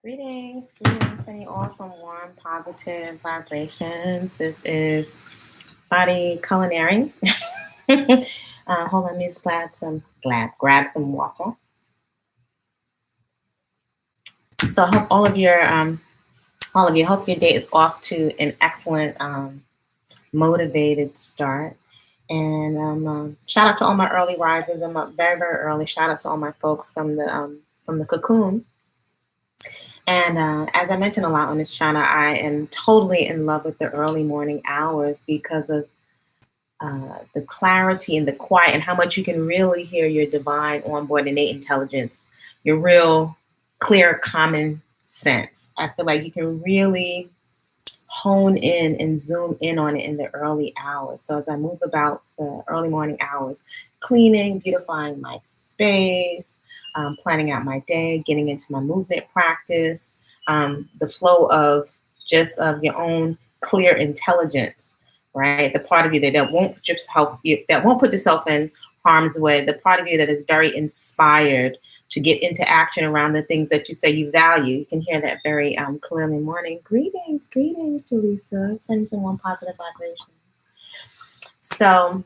Greetings, sending all some warm, positive vibrations. This is Body-Culinary. Hold on, let me just grab some water. So I hope all of you, hope your day is off to an excellent, motivated start. And shout out to all my early risers. I'm up very, very early. Shout out to all my folks from the cocoon. And as I mentioned a lot on this channel, I am totally in love with the early morning hours because of the clarity and the quiet and how much you can really hear your divine onboard innate intelligence, your real clear common sense. I feel like you can really hone in and zoom in on it in the early hours. So as I move about the early morning hours, cleaning, beautifying my space, planning out my day, getting into my movement practice, the flow of your own clear intelligence, right? The part of you that won't put yourself in harm's way, the part of you that is very inspired to get into action around the things that you say you value. You can hear that very clearly. Morning. Greetings, Jaleesa. Sending some warm positive vibrations. So,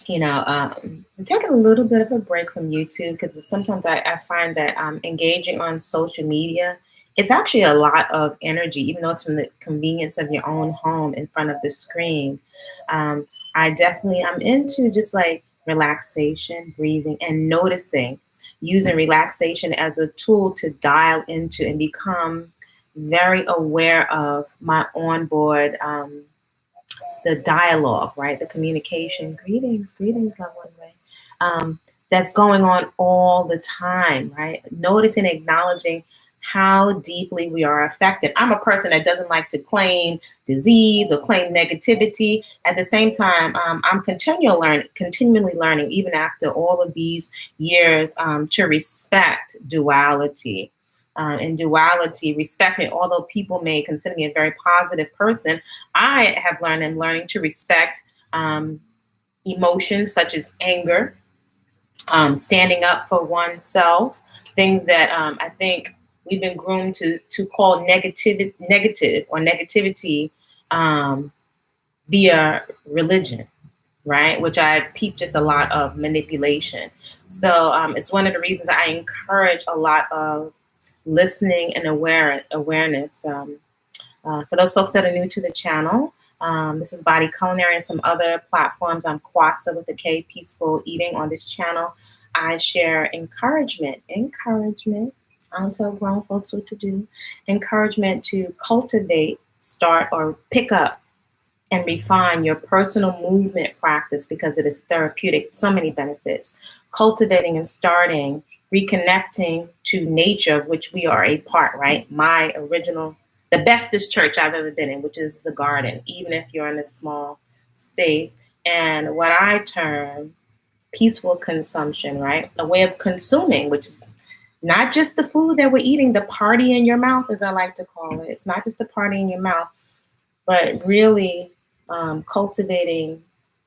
I'm taking a little bit of a break from YouTube because sometimes I find that engaging on social media, it's actually a lot of energy, even though it's from the convenience of your own home in front of the screen. I'm into just like relaxation, breathing, and noticing, using relaxation as a tool to dial into and become very aware of my onboard, the dialogue, right? The communication, greetings, love one way, that's going on all the time, right? Noticing, acknowledging how deeply we are affected. I'm a person that doesn't like to claim disease or claim negativity. At the same time, I'm continually learning, even after all of these years, to respect duality. In duality, respecting, although people may consider me a very positive person, I have learned and learning to respect emotions such as anger, standing up for oneself, things that I think we've been groomed to call negative or negativity via religion, right? Which I peep just a lot of manipulation. So it's one of the reasons I encourage a lot of listening and awareness. For those folks that are new to the channel, this is Body-Culinary and some other platforms. I'm Kwasa with a K, Peaceful Eating. On this channel, I share encouragement. I don't tell grown folks what to do. Encouragement to cultivate, start, or pick up and refine your personal movement practice because it is therapeutic. So many benefits. Cultivating and starting, reconnecting to nature, of which we are a part, right? The bestest church I've ever been in, which is the garden, even if you're in a small space. And what I term peaceful consumption, right? A way of consuming, which is not just the food that we're eating, the party in your mouth, as I like to call it. It's not just the party in your mouth, but really cultivating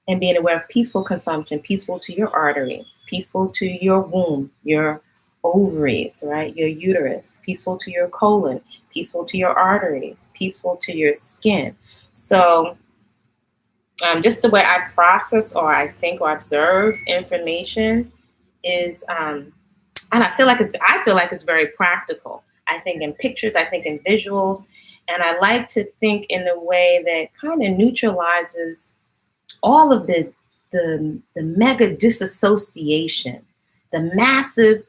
and being aware of peaceful consumption, peaceful to your arteries, peaceful to your womb, your ovaries, right? Your uterus, peaceful to your colon, peaceful to your arteries, peaceful to your skin. So just the way I process or I think or observe information is, and I feel like it's very practical. I think in pictures, I think in visuals, and I like to think in a way that kind of neutralizes all of the mega disassociation, the massive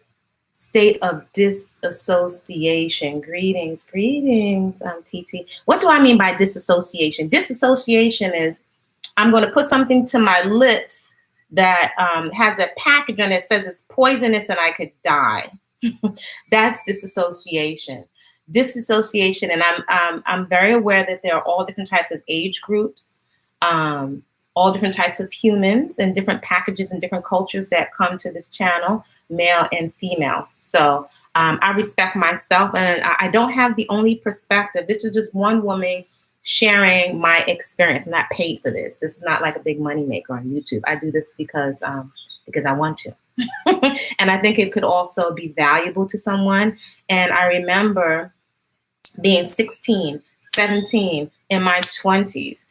state of disassociation. Greetings, TT. What do I mean by disassociation? Disassociation is I'm going to put something to my lips that has a package on it that says it's poisonous and I could die. That's disassociation. Disassociation, and I'm very aware that there are all different types of age groups, all different types of humans and different packages and different cultures that come to this channel, male and female. So I respect myself, and I don't have the only perspective. This is just one woman sharing my experience. I'm not paid for this. This is not like a big money maker on YouTube. I do this because I want to. And I think it could also be valuable to someone. And I remember being 16, 17, in my 20s,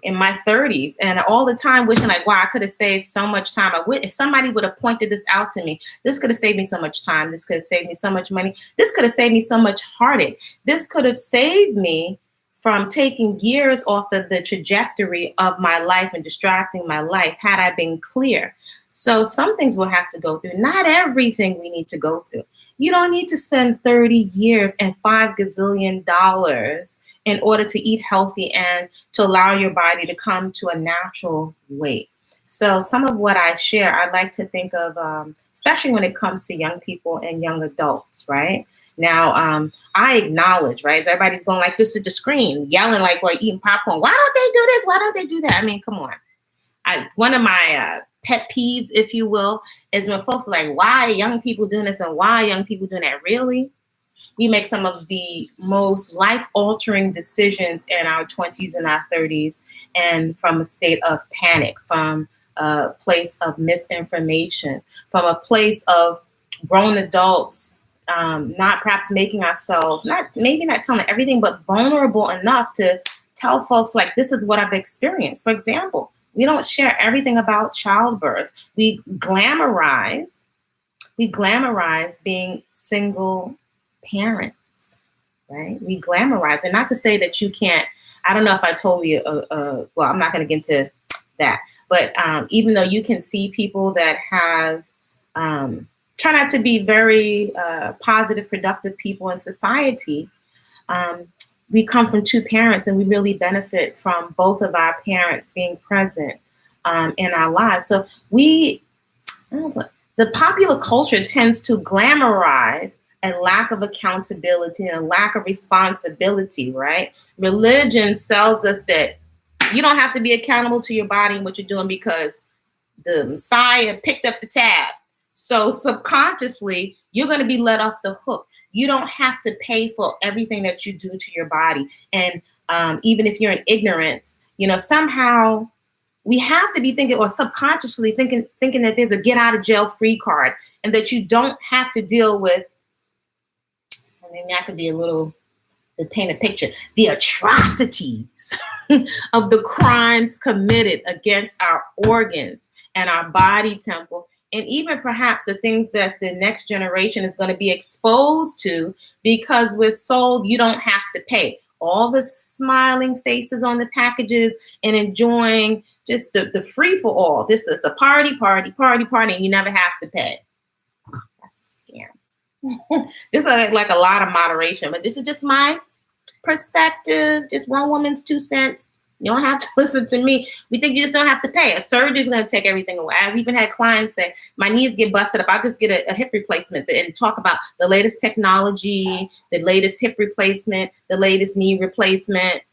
in my 30s, and all the time wishing like, wow, I could have saved so much time. If somebody would have pointed this out to me, this could have saved me so much time. This could have saved me so much money. This could have saved me so much heartache. This could have saved me from taking years off of the trajectory of my life and distracting my life had I been clear. So some things we'll have to go through. Not everything we need to go through. You don't need to spend 30 years and $5 gazillion in order to eat healthy and to allow your body to come to a natural weight. So some of what I share, I like to think of, especially when it comes to young people and young adults, right? Now, I acknowledge, right? So everybody's going like this at the screen, yelling like we're eating popcorn. Why don't they do this? Why don't they do that? I mean, come on. One of my pet peeves, if you will, is when folks are like, why are young people doing this and why are young people doing that? Really? We make some of the most life-altering decisions in our 20s and our 30s, and from a state of panic, from a place of misinformation, from a place of grown adults not perhaps making ourselves, maybe not telling everything, but vulnerable enough to tell folks like, this is what I've experienced. For example, we don't share everything about childbirth. We glamorize being single parents, right? We glamorize, and not to say that you can't. I don't know if I told you. Well, I'm not going to get into that. But even though you can see people that have turn out to be very positive, productive people in society, we come from two parents, and we really benefit from both of our parents being present in our lives. So the popular culture tends to glamorize a lack of accountability and a lack of responsibility, right? Religion sells us that you don't have to be accountable to your body and what you're doing because the Messiah picked up the tab. So subconsciously, you're going to be let off the hook. You don't have to pay for everything that you do to your body. And even if you're in ignorance, somehow we have to be thinking, or subconsciously thinking that there's a get out of jail free card, and that you don't have to deal with, I mean, that could be a little, to paint a picture, the atrocities of the crimes committed against our organs and our body temple, and even perhaps the things that the next generation is going to be exposed to, because we're sold you don't have to pay. All the smiling faces on the packages and enjoying just the free for all. This is a party, and you never have to pay. That's a scam. This is like a lot of moderation, but this is just my perspective, just one woman's 2 cents. You don't have to listen to me. We think you just don't have to pay. A surgery is going to take everything away. I've even had clients say, my knees get busted up, I'll just get a hip replacement, and talk about the latest technology, the latest hip replacement, the latest knee replacement.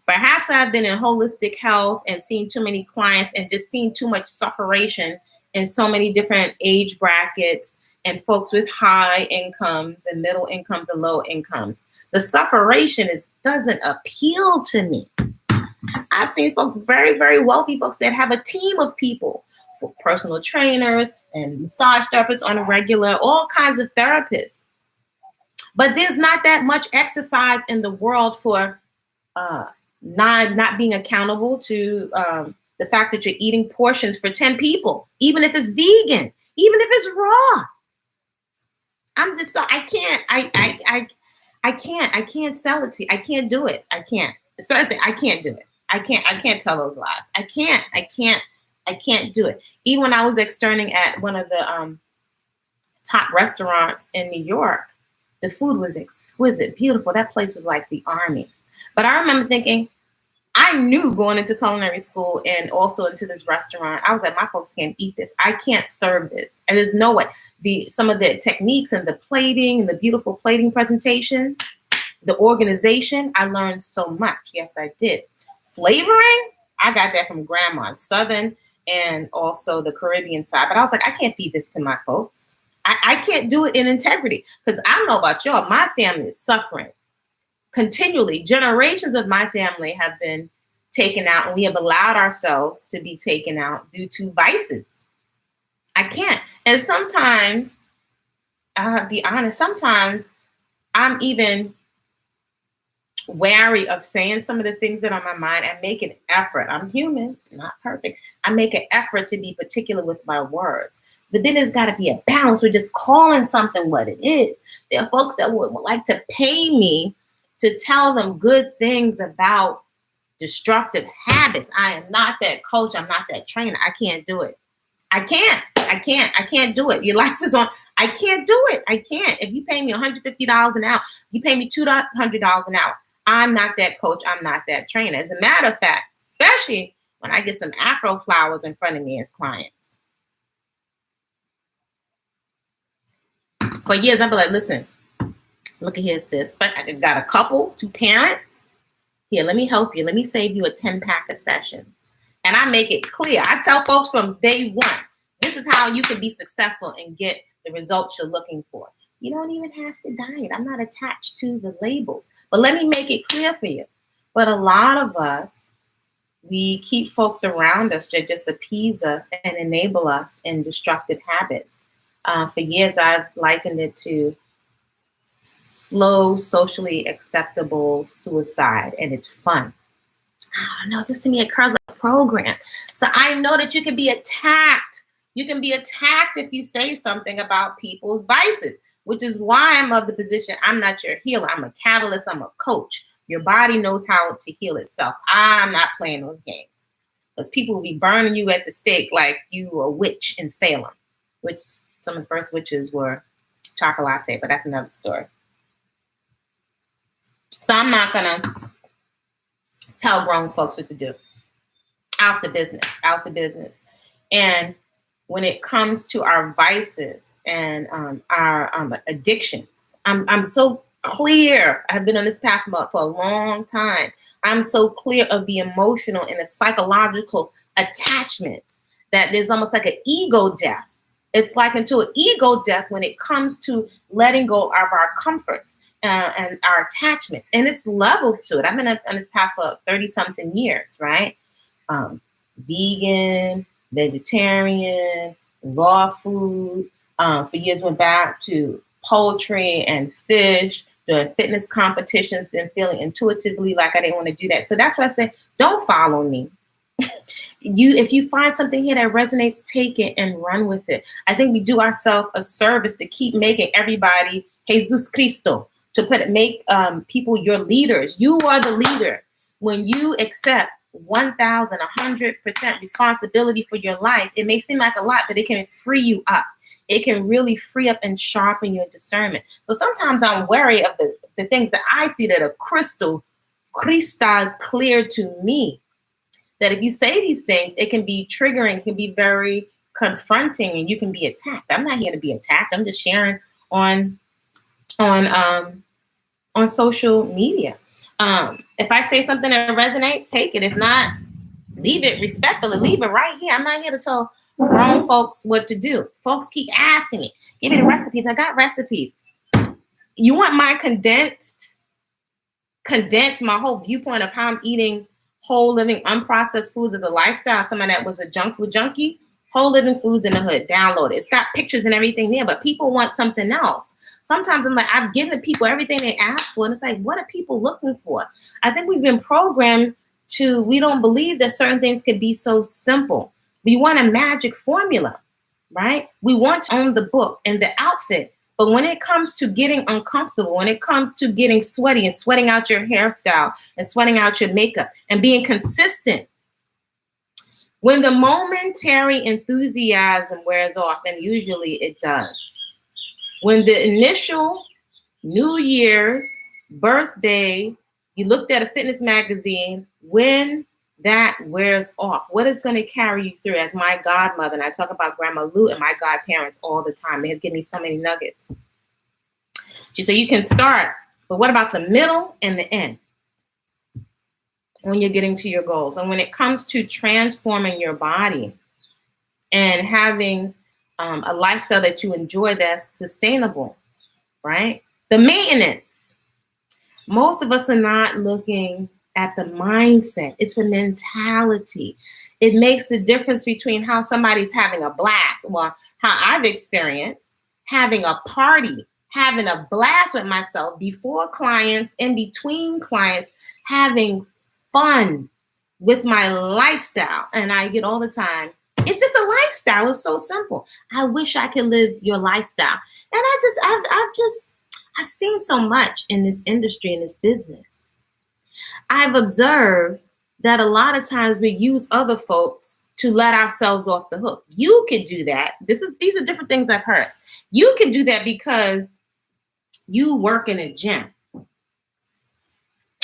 Perhaps I've been in holistic health and seen too many clients and just seen too much sufferation in so many different age brackets and folks with high incomes and middle incomes and low incomes. The sufferation doesn't appeal to me. I've seen folks, very, very wealthy folks, that have a team of people, for personal trainers and massage therapists on a regular, all kinds of therapists. But there's not that much exercise in the world for not being accountable to the fact that you're eating portions for 10 people, even if it's vegan, even if it's raw. I'm just, I can't sell it to you. I can't do it. I can't. Certain I can't do it. I can't tell those lies. I can't do it. Even when I was externing at one of the top restaurants in New York, the food was exquisite, beautiful. That place was like the army. But I remember thinking, I knew going into culinary school and also into this restaurant, I was like, my folks can't eat this. I can't serve this. And there's no way. Some of the techniques and the plating and the beautiful plating presentation, the organization, I learned so much. Yes, I did. Flavoring, I got that from grandma, Southern and also the Caribbean side. But I was like, I can't feed this to my folks. I can't do it in integrity, because I don't know about y'all. My family is suffering continually. Generations of my family have been taken out, and we have allowed ourselves to be taken out due to vices. I can't. And sometimes, I'll be honest, sometimes I'm even wary of saying some of the things that are on my mind. I make an effort. I'm human, not perfect. I make an effort to be particular with my words. But then there's got to be a balance with just calling something what it is. There are folks that would like to pay me to tell them good things about destructive habits. I am not that coach. I'm not that trainer. I can't do it. I can't do it. Your life is on. I can't do it. I can't. If you pay me $150 an hour, you pay me $200 an hour. I'm not that coach. I'm not that trainer. As a matter of fact, especially when I get some Afro flowers in front of me as clients. For years, I've been like, listen, look at here, sis. I got a couple, 2 parents. Here, let me help you. Let me save you a 10-pack of sessions. And I make it clear. I tell folks from day one, this is how you can be successful and get the results you're looking for. You don't even have to diet. I'm not attached to the labels. But let me make it clear for you. But a lot of us, we keep folks around us to just appease us and enable us in destructive habits. For years, I've likened it to slow, socially acceptable suicide, and it's fun. Oh, no, just to me, it curls like a program. So I know that you can be attacked. You can be attacked if you say something about people's vices, which is why I'm of the position, I'm not your healer. I'm a catalyst. I'm a coach. Your body knows how to heal itself. I'm not playing those games. Because people will be burning you at the stake like you were a witch in Salem, which some of the first witches were chocolate, but that's another story. So I'm not going to tell grown folks what to do. Out the business. And when it comes to our vices and our addictions, I'm so clear. I've been on this path for a long time. I'm so clear of the emotional and the psychological attachments that there's almost like an ego death. It's like into an ego death when it comes to letting go of our comforts and our attachments. And it's levels to it. I've been on this path for 30-something years, right? Vegan, vegetarian, raw food. For years went back to poultry and fish, doing fitness competitions and feeling intuitively like I didn't want to do that. So that's why I say, don't follow me. If you find something here that resonates, take it and run with it. I think we do ourselves a service to keep making everybody Jesus Cristo, to make people your leaders. You are the leader. When you accept 1,100% responsibility for your life, it may seem like a lot, but it can free you up. It can really free up and sharpen your discernment. So sometimes I'm wary of the things that I see that are crystal clear to me. That if you say these things, it can be triggering, it can be very confronting, and you can be attacked. I'm not here to be attacked. I'm just sharing on social media. If I say something that resonates, take it. If not, leave it respectfully. Leave it right here. I'm not here to tell grown folks what to do. Folks keep asking me, give me the recipes. I got recipes. You want my condensed my whole viewpoint of how I'm eating whole living unprocessed foods as a lifestyle. Someone that was a junk food junkie, whole living foods in the hood, download it. It's got pictures and everything there, but people want something else. Sometimes I'm like, I've given people everything they ask for, and it's like, what are people looking for? I think we've been programmed we don't believe that certain things could be so simple. We want a magic formula, right? We want to own the book and the outfit. But when it comes to getting uncomfortable, when it comes to getting sweaty and sweating out your hairstyle and sweating out your makeup and being consistent, when the momentary enthusiasm wears off, and usually it does, when the initial New Year's birthday, you looked at a fitness magazine, when that wears off, what is going to carry you through? As my godmother, and I talk about Grandma Lou and my godparents all the time. They have given me so many nuggets. She said, you can start, but what about the middle and the end when you're getting to your goals? And when it comes to transforming your body and having a lifestyle that you enjoy that's sustainable, right? The maintenance. Most of us are not looking at the mindset. It's a mentality. it makes the difference between how somebody's having a blast, or how I've experienced having a party, having a blast with myself before clients, in between clients, having fun with my lifestyle. And I get all the time, it's just a lifestyle. It's so simple. I wish I could live your lifestyle. And I've seen so much in this industry, in this business. I've observed that a lot of times we use other folks to let ourselves off the hook. You could do that. These are different things I've heard. You can do that because you work in a gym,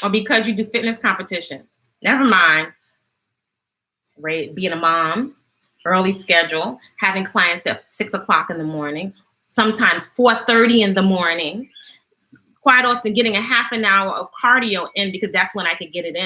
or because you do fitness competitions. Never mind, right? Being a mom, early schedule, having clients at 6 o'clock in the morning, sometimes 4:30 in the morning, quite often getting a half an hour of cardio in, because that's when I could get it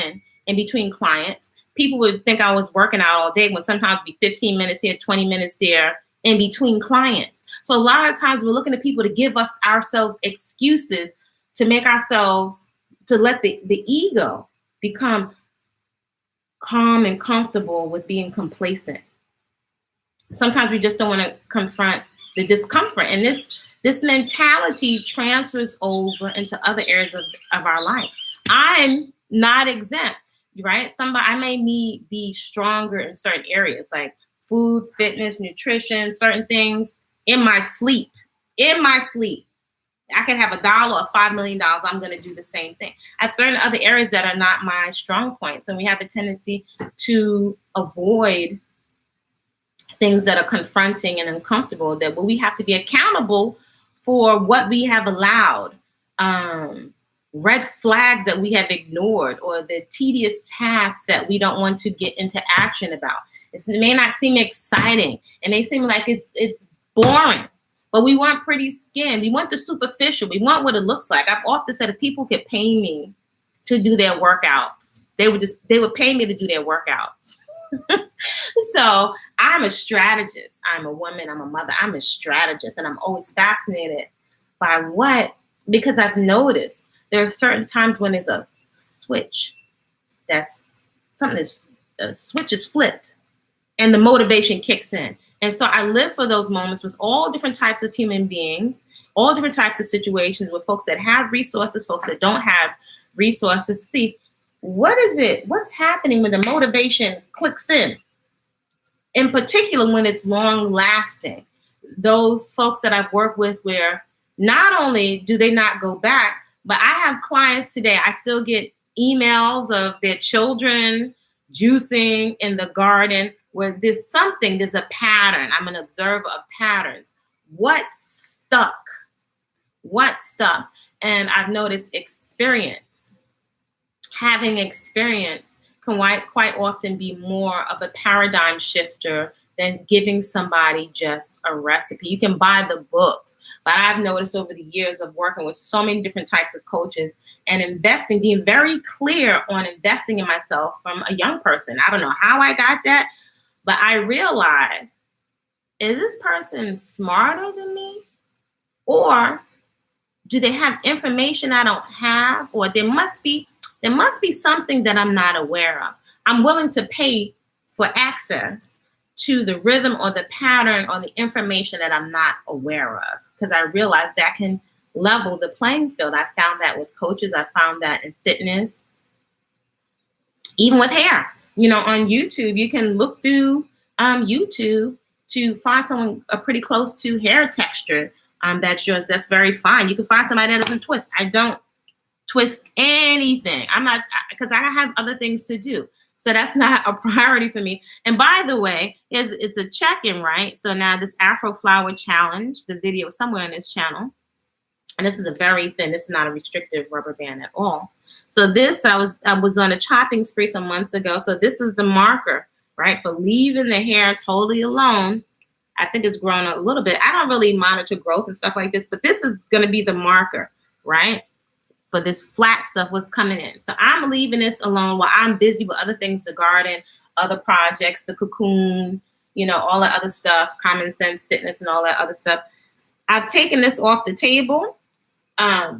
in between clients. People would think I was working out all day, when sometimes it'd be 15 minutes here, 20 minutes there, in between clients. So a lot of times we're looking at people to give ourselves excuses to make ourselves, to let the ego become calm and comfortable with being complacent. Sometimes we just don't want to confront the discomfort. And this mentality transfers over into other areas of our life. I'm not exempt, right? I may be stronger in certain areas, like food, fitness, nutrition, certain things in my sleep. I could have $1 or $5 million. I'm going to do the same thing. I have certain other areas that are not my strong points. And we have a tendency to avoid things that are confronting and uncomfortable, that we have to be accountable for what we have allowed, red flags that we have ignored, or the tedious tasks that we don't want to get into action about. It may not seem exciting, and they seem like it's boring, but we want pretty skin. We want the superficial. We want what it looks like. I've often said, if people could pay me to do their workouts, they would pay me to do their workouts. So I'm a strategist. I'm a woman. I'm a mother. I'm a strategist. And I'm always fascinated by because I've noticed there are certain times when there's a switch. The switch is flipped and the motivation kicks in. And so I live for those moments with all different types of human beings, all different types of situations, with folks that have resources, folks that don't have resources, to see what's happening when the motivation clicks in particular when it's long lasting. Those folks that I've worked with, where not only do they not go back, but I have clients today, I still get emails of their children juicing in the garden, where there's a pattern. I'm an observer of patterns. What stuck? And I've noticed having experience can quite often be more of a paradigm shifter than giving somebody just a recipe. You can buy the books, but I've noticed over the years of working with so many different types of coaches and being very clear on investing in myself from a young person. I don't know how I got that, but I realized, is this person smarter than me? Or do they have information I don't have? Or there must be something that I'm not aware of. I'm willing to pay for access to the rhythm or the pattern or the information that I'm not aware of, because I realize that can level the playing field. I found that with coaches. I found that in fitness, even with hair. On YouTube, you can look through YouTube to find someone pretty close to hair texture that's yours. That's very fine. You can find somebody that doesn't twist. I don't twist anything. I'm not, because I have other things to do. So that's not a priority for me. And by the way, it's a check-in, right? So now this Afro Flower Challenge, the video is somewhere on this channel. And this is a very thin, this is not a restrictive rubber band at all. So this, I was on a chopping spree some months ago. So this is the marker, right? For leaving the hair totally alone. I think it's grown a little bit. I don't really monitor growth and stuff like this, but this is going to be the marker, right? For this flat stuff, what's coming in. So I'm leaving this alone while I'm busy with other things, the garden, other projects, the cocoon, all that other stuff, common sense, fitness, and all that other stuff. I've taken this off the table.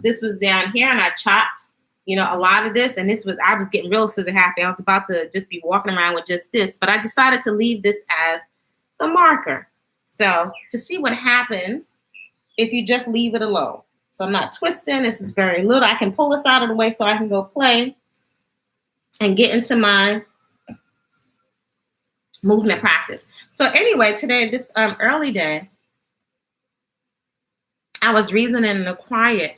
This was down here, and I chopped you know, a lot of this, and I was getting real scissor happy. I was about to just be walking around with just this, but I decided to leave this as the marker. So to see what happens if you just leave it alone. So I'm not twisting. This is very little. I can pull this out of the way so I can go play and get into my movement practice. So anyway, today, this early day, I was reasoning in the quiet.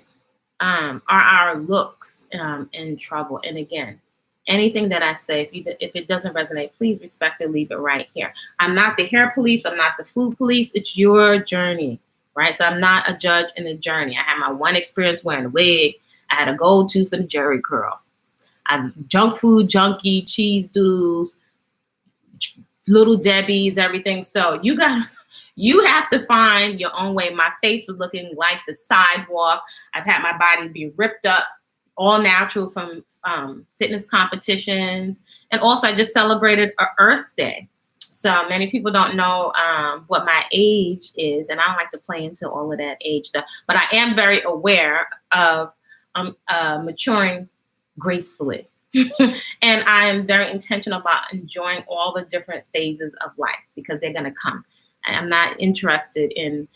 Are our looks in trouble? And again, anything that I say, if it doesn't resonate, please respectfully leave it right here. I'm not the hair police. I'm not the food police. It's your journey, right? So I'm not a judge in the journey. I had my one experience wearing a wig. I had a gold tooth and a jerry curl. I'm junk food junkie, cheese doodles, little Debbie's, everything. So you have to find your own way. My face was looking like the sidewalk. I've had my body be ripped up, all natural from fitness competitions. And also I just celebrated Earth Day. So many people don't know what my age is, and I don't like to play into all of that age stuff, but I am very aware of maturing gracefully. And I am very intentional about enjoying all the different phases of life because they're going to come. And I'm not interested in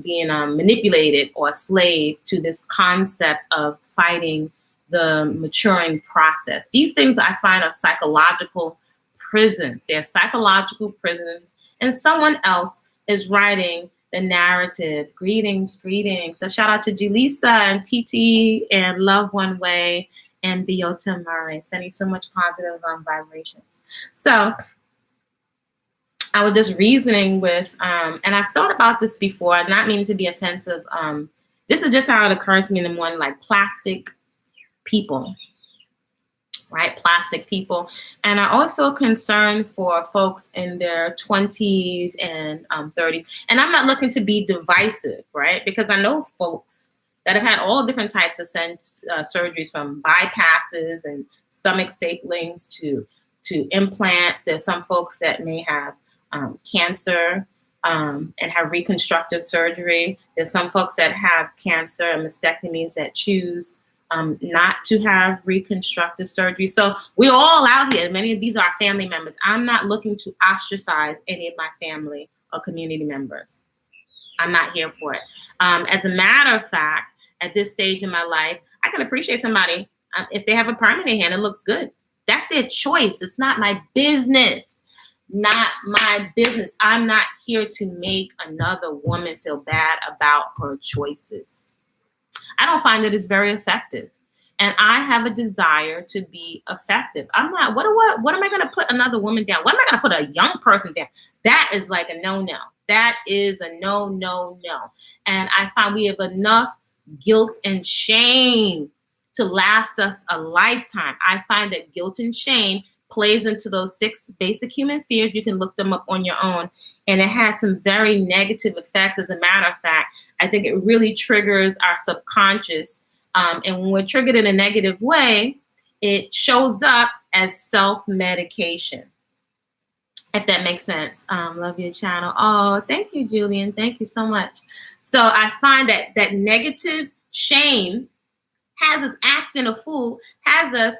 being manipulated or a slave to this concept of fighting the maturing process. These things I find are psychological prisons. They're psychological prisons, and someone else is writing the narrative. Greetings, greetings. So shout out to Julissa and TT and Love One Way and Biota Murray, sending so much positive vibrations. So I was just reasoning with, and I've thought about this before, not meaning to be offensive. This is just how it occurs to me in the morning, like plastic people, right? Plastic people. And I also concerned for folks in their 20s and 30s. And I'm not looking to be divisive, right? Because I know folks that have had all different types of surgeries, from bypasses and stomach staplings to implants. There's some folks that may have cancer and have reconstructive surgery. There's some folks that have cancer and mastectomies that choose not to have reconstructive surgery. So we're all out here. Many of these are family members. I'm not looking to ostracize any of my family or community members. I'm not here for it. As a matter of fact, at this stage in my life, I can appreciate somebody if they have a permanent hand, it looks good. That's their choice. It's not my business. Not my business. I'm not here to make another woman feel bad about her choices. I don't find that it's very effective. And I have a desire to be effective. I'm not, what am I going to put another woman down? What am I going to put a young person down? That is like a no-no. That is a no. And I find we have enough guilt and shame to last us a lifetime. I find that guilt and shame plays into those 6 basic human fears. You can look them up on your own. And it has some very negative effects. As a matter of fact, I think it really triggers our subconscious. And when we're triggered in a negative way, it shows up as self-medication. If that makes sense. Love your channel. Oh, thank you, Julian. Thank you so much. So I find that negative shame has us acting a fool, has us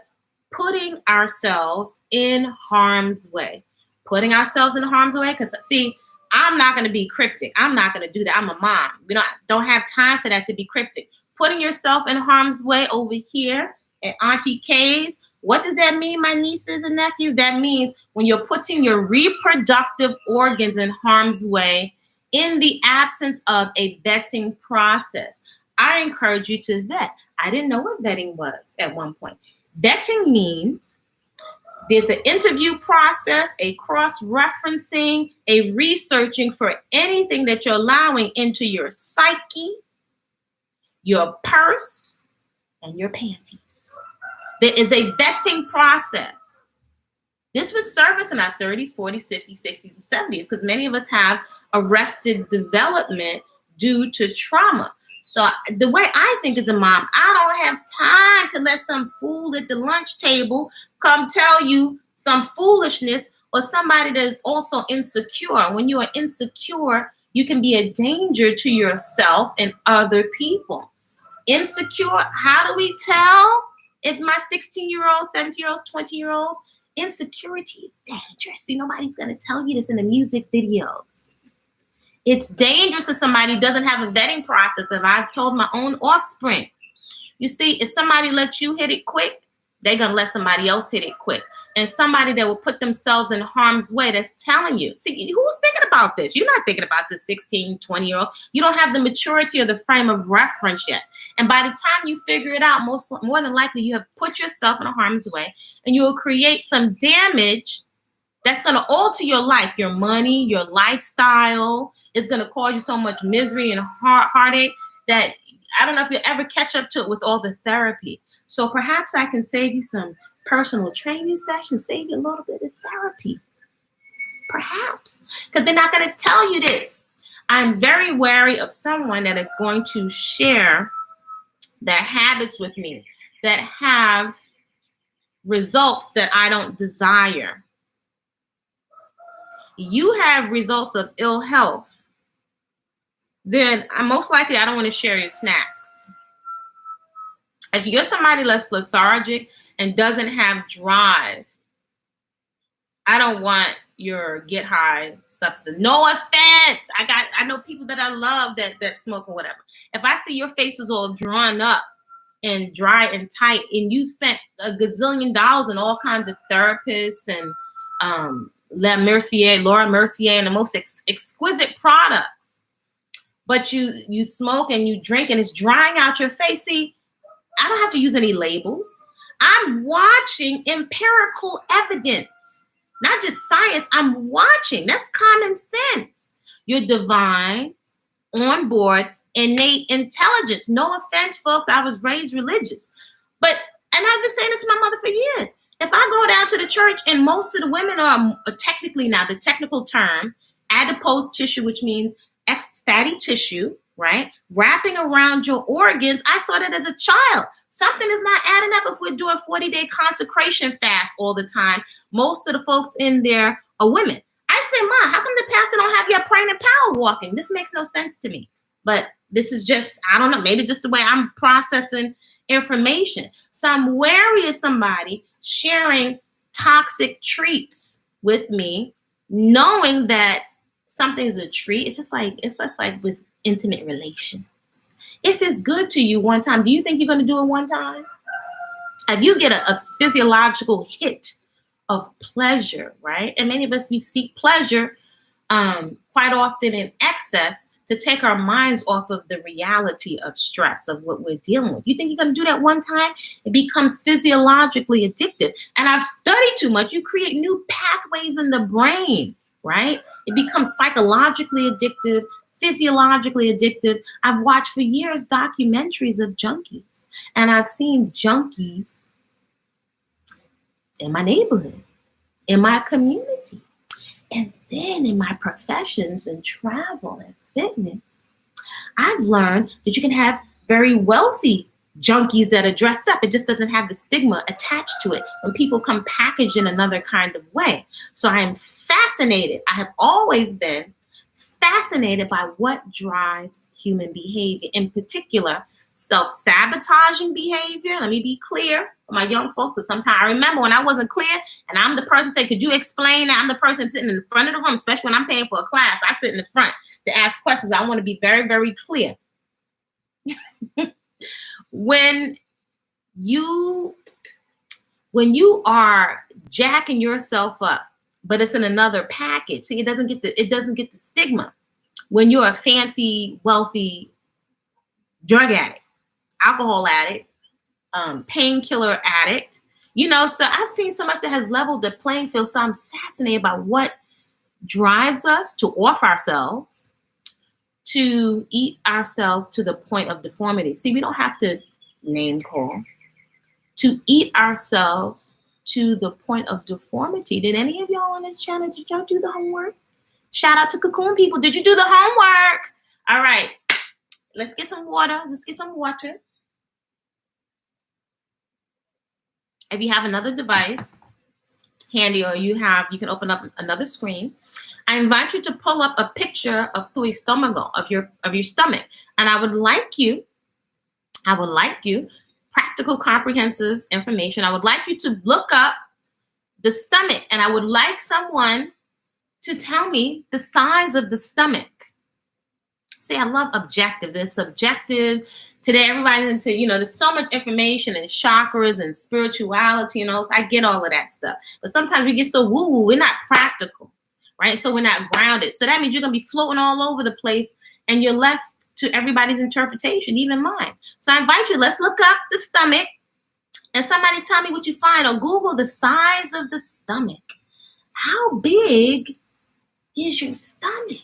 putting ourselves in harm's way. Putting ourselves in harm's way, because see, I'm not going to be cryptic. I'm not going to do that. I'm a mom. We don't have time for that to be cryptic. Putting yourself in harm's way over here at Auntie K's. What does that mean, my nieces and nephews? That means when you're putting your reproductive organs in harm's way in the absence of a vetting process. I encourage you to vet. I didn't know what vetting was at one point. Vetting means there's an interview process, a cross-referencing, a researching for anything that you're allowing into your psyche, your purse, and your panties. There is a vetting process. This would serve us in our 30s, 40s, 50s, 60s, and 70s, because many of us have arrested development due to trauma. So the way I think as a mom, I don't have time to let some fool at the lunch table come tell you some foolishness, or somebody that is also insecure. When you are insecure, you can be a danger to yourself and other people. Insecure, how do we tell? If my 16-year-olds, 17-year-olds, 20-year-olds, insecurity is dangerous. See, nobody's going to tell you this in the music videos. It's dangerous if somebody doesn't have a vetting process. If I've told my own offspring, you see, if somebody lets you hit it quick, they're going to let somebody else hit it quick. And somebody that will put themselves in harm's way that's telling you. See, who's thinking about this? You're not thinking about this 16, 20-year-old. You don't have the maturity or the frame of reference yet. And by the time you figure it out, more than likely you have put yourself in harm's way, and you will create some damage that's going to alter your life, your money, your lifestyle. It's going to cause you so much misery and heartache that I don't know if you'll ever catch up to it with all the therapy. So perhaps I can save you some personal training sessions, save you a little bit of therapy. Perhaps. Because they're not going to tell you this. I'm very wary of someone that is going to share their habits with me that have results that I don't desire. You have results of ill health, then most likely I don't want to share your snacks. If you're somebody that's lethargic and doesn't have drive, I don't want your get high substance. No offense. I know people that I love that smoke or whatever. If I see your face is all drawn up and dry and tight, and you've spent a gazillion dollars in all kinds of therapists and Laura Mercier, and the most exquisite products, but you smoke and you drink and it's drying out your face. See, I don't have to use any labels. I'm watching empirical evidence, not just science. I'm watching. That's common sense. Your divine, on board, innate intelligence. No offense, folks. I was raised religious, and I've been saying it to my mother for years. If I go down to the church and most of the women are technically, now the technical term, adipose tissue, which means fatty tissue, right? Wrapping around your organs. I saw that as a child. Something is not adding up if we're doing 40-day consecration fast all the time. Most of the folks in there are women. I say, Ma, how come the pastor don't have you praying and power walking? This makes no sense to me. But this is just, I don't know, maybe just the way I'm processing information. So I'm wary of somebody sharing toxic treats with me, knowing that something is a treat. It's just like with intimate relations. If it's good to you one time, do you think you're going to do it one time? If you get a physiological hit of pleasure, right? And many of us, we seek pleasure quite often in excess to take our minds off of the reality of stress, of what we're dealing with. You think you're going to do that one time? It becomes physiologically addictive. And I've studied too much. You create new pathways in the brain, right? It becomes psychologically addictive, physiologically addictive. I've watched for years documentaries of junkies, and I've seen junkies in my neighborhood, in my community. And then in my professions and travel and fitness, I've learned that you can have very wealthy junkies that are dressed up. It just doesn't have the stigma attached to it when people come packaged in another kind of way. So I am fascinated. I have always been fascinated by what drives human behavior, in particular, self-sabotaging behavior. Let me be clear for my young folks, because sometimes I remember when I wasn't clear and I'm the person saying, could you explain that? I'm the person sitting in the front of the room, especially when I'm paying for a class. I sit in the front to ask questions. I want to be very, very clear. When you are jacking yourself up, but it's in another package, see, it doesn't get the stigma. When you're a fancy, wealthy drug addict, alcohol addict, painkiller addict, so I've seen so much that has leveled the playing field. So I'm fascinated by what drives us to off ourselves, to eat ourselves to the point of deformity. See, we don't have to name call. To eat ourselves to the point of deformity. Did any of y'all on this channel, did y'all do the homework? Shout out to Cocoon people. Did you do the homework? All right. Let's get some water. If you have another device handy, or you can open up another screen. I invite you to pull up a picture of tu estómago, of your stomach. And I would like you practical, comprehensive information, I would like you to look up the stomach, and I would like someone to tell me the size of the stomach. See, I love objective. There's subjective. Today, everybody's into, there's so much information and chakras and spirituality and all. So I get all of that stuff. But sometimes we get so woo-woo, we're not practical, right? So we're not grounded. So that means you're going to be floating all over the place and you're left to everybody's interpretation, even mine. So I invite you, let's look up the stomach and somebody tell me what you find on Google, the size of the stomach. How big is your stomach?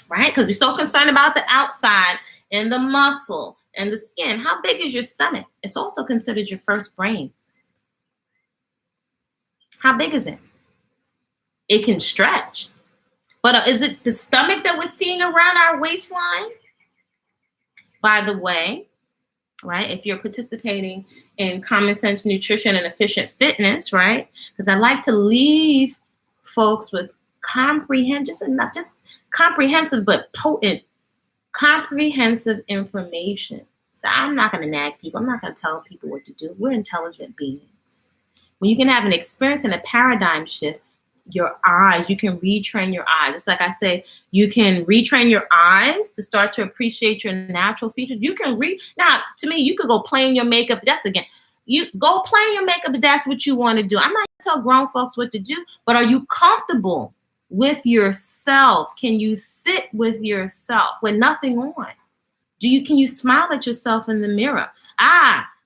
Right? Because we're so concerned about the outside and the muscle and the skin. How big is your stomach? It's also considered your first brain. How big is it? It can stretch. But is it the stomach that we're seeing around our waistline? By the way, right, if you're participating in common sense nutrition and efficient fitness, right? Because I like to leave folks with just comprehensive but potent, comprehensive information. So I'm not going to nag people. I'm not going to tell people what to do. We're intelligent beings. When you can have an experience and a paradigm shift, your eyes, you can retrain your eyes. It's like I say, you can retrain your eyes to start to appreciate your natural features. You can now, to me, you could go play in your makeup. You go play in your makeup if that's what you want to do. I'm not going to tell grown folks what to do, but are you comfortable with yourself? Can you sit with yourself with nothing on? Can you smile at yourself in the mirror?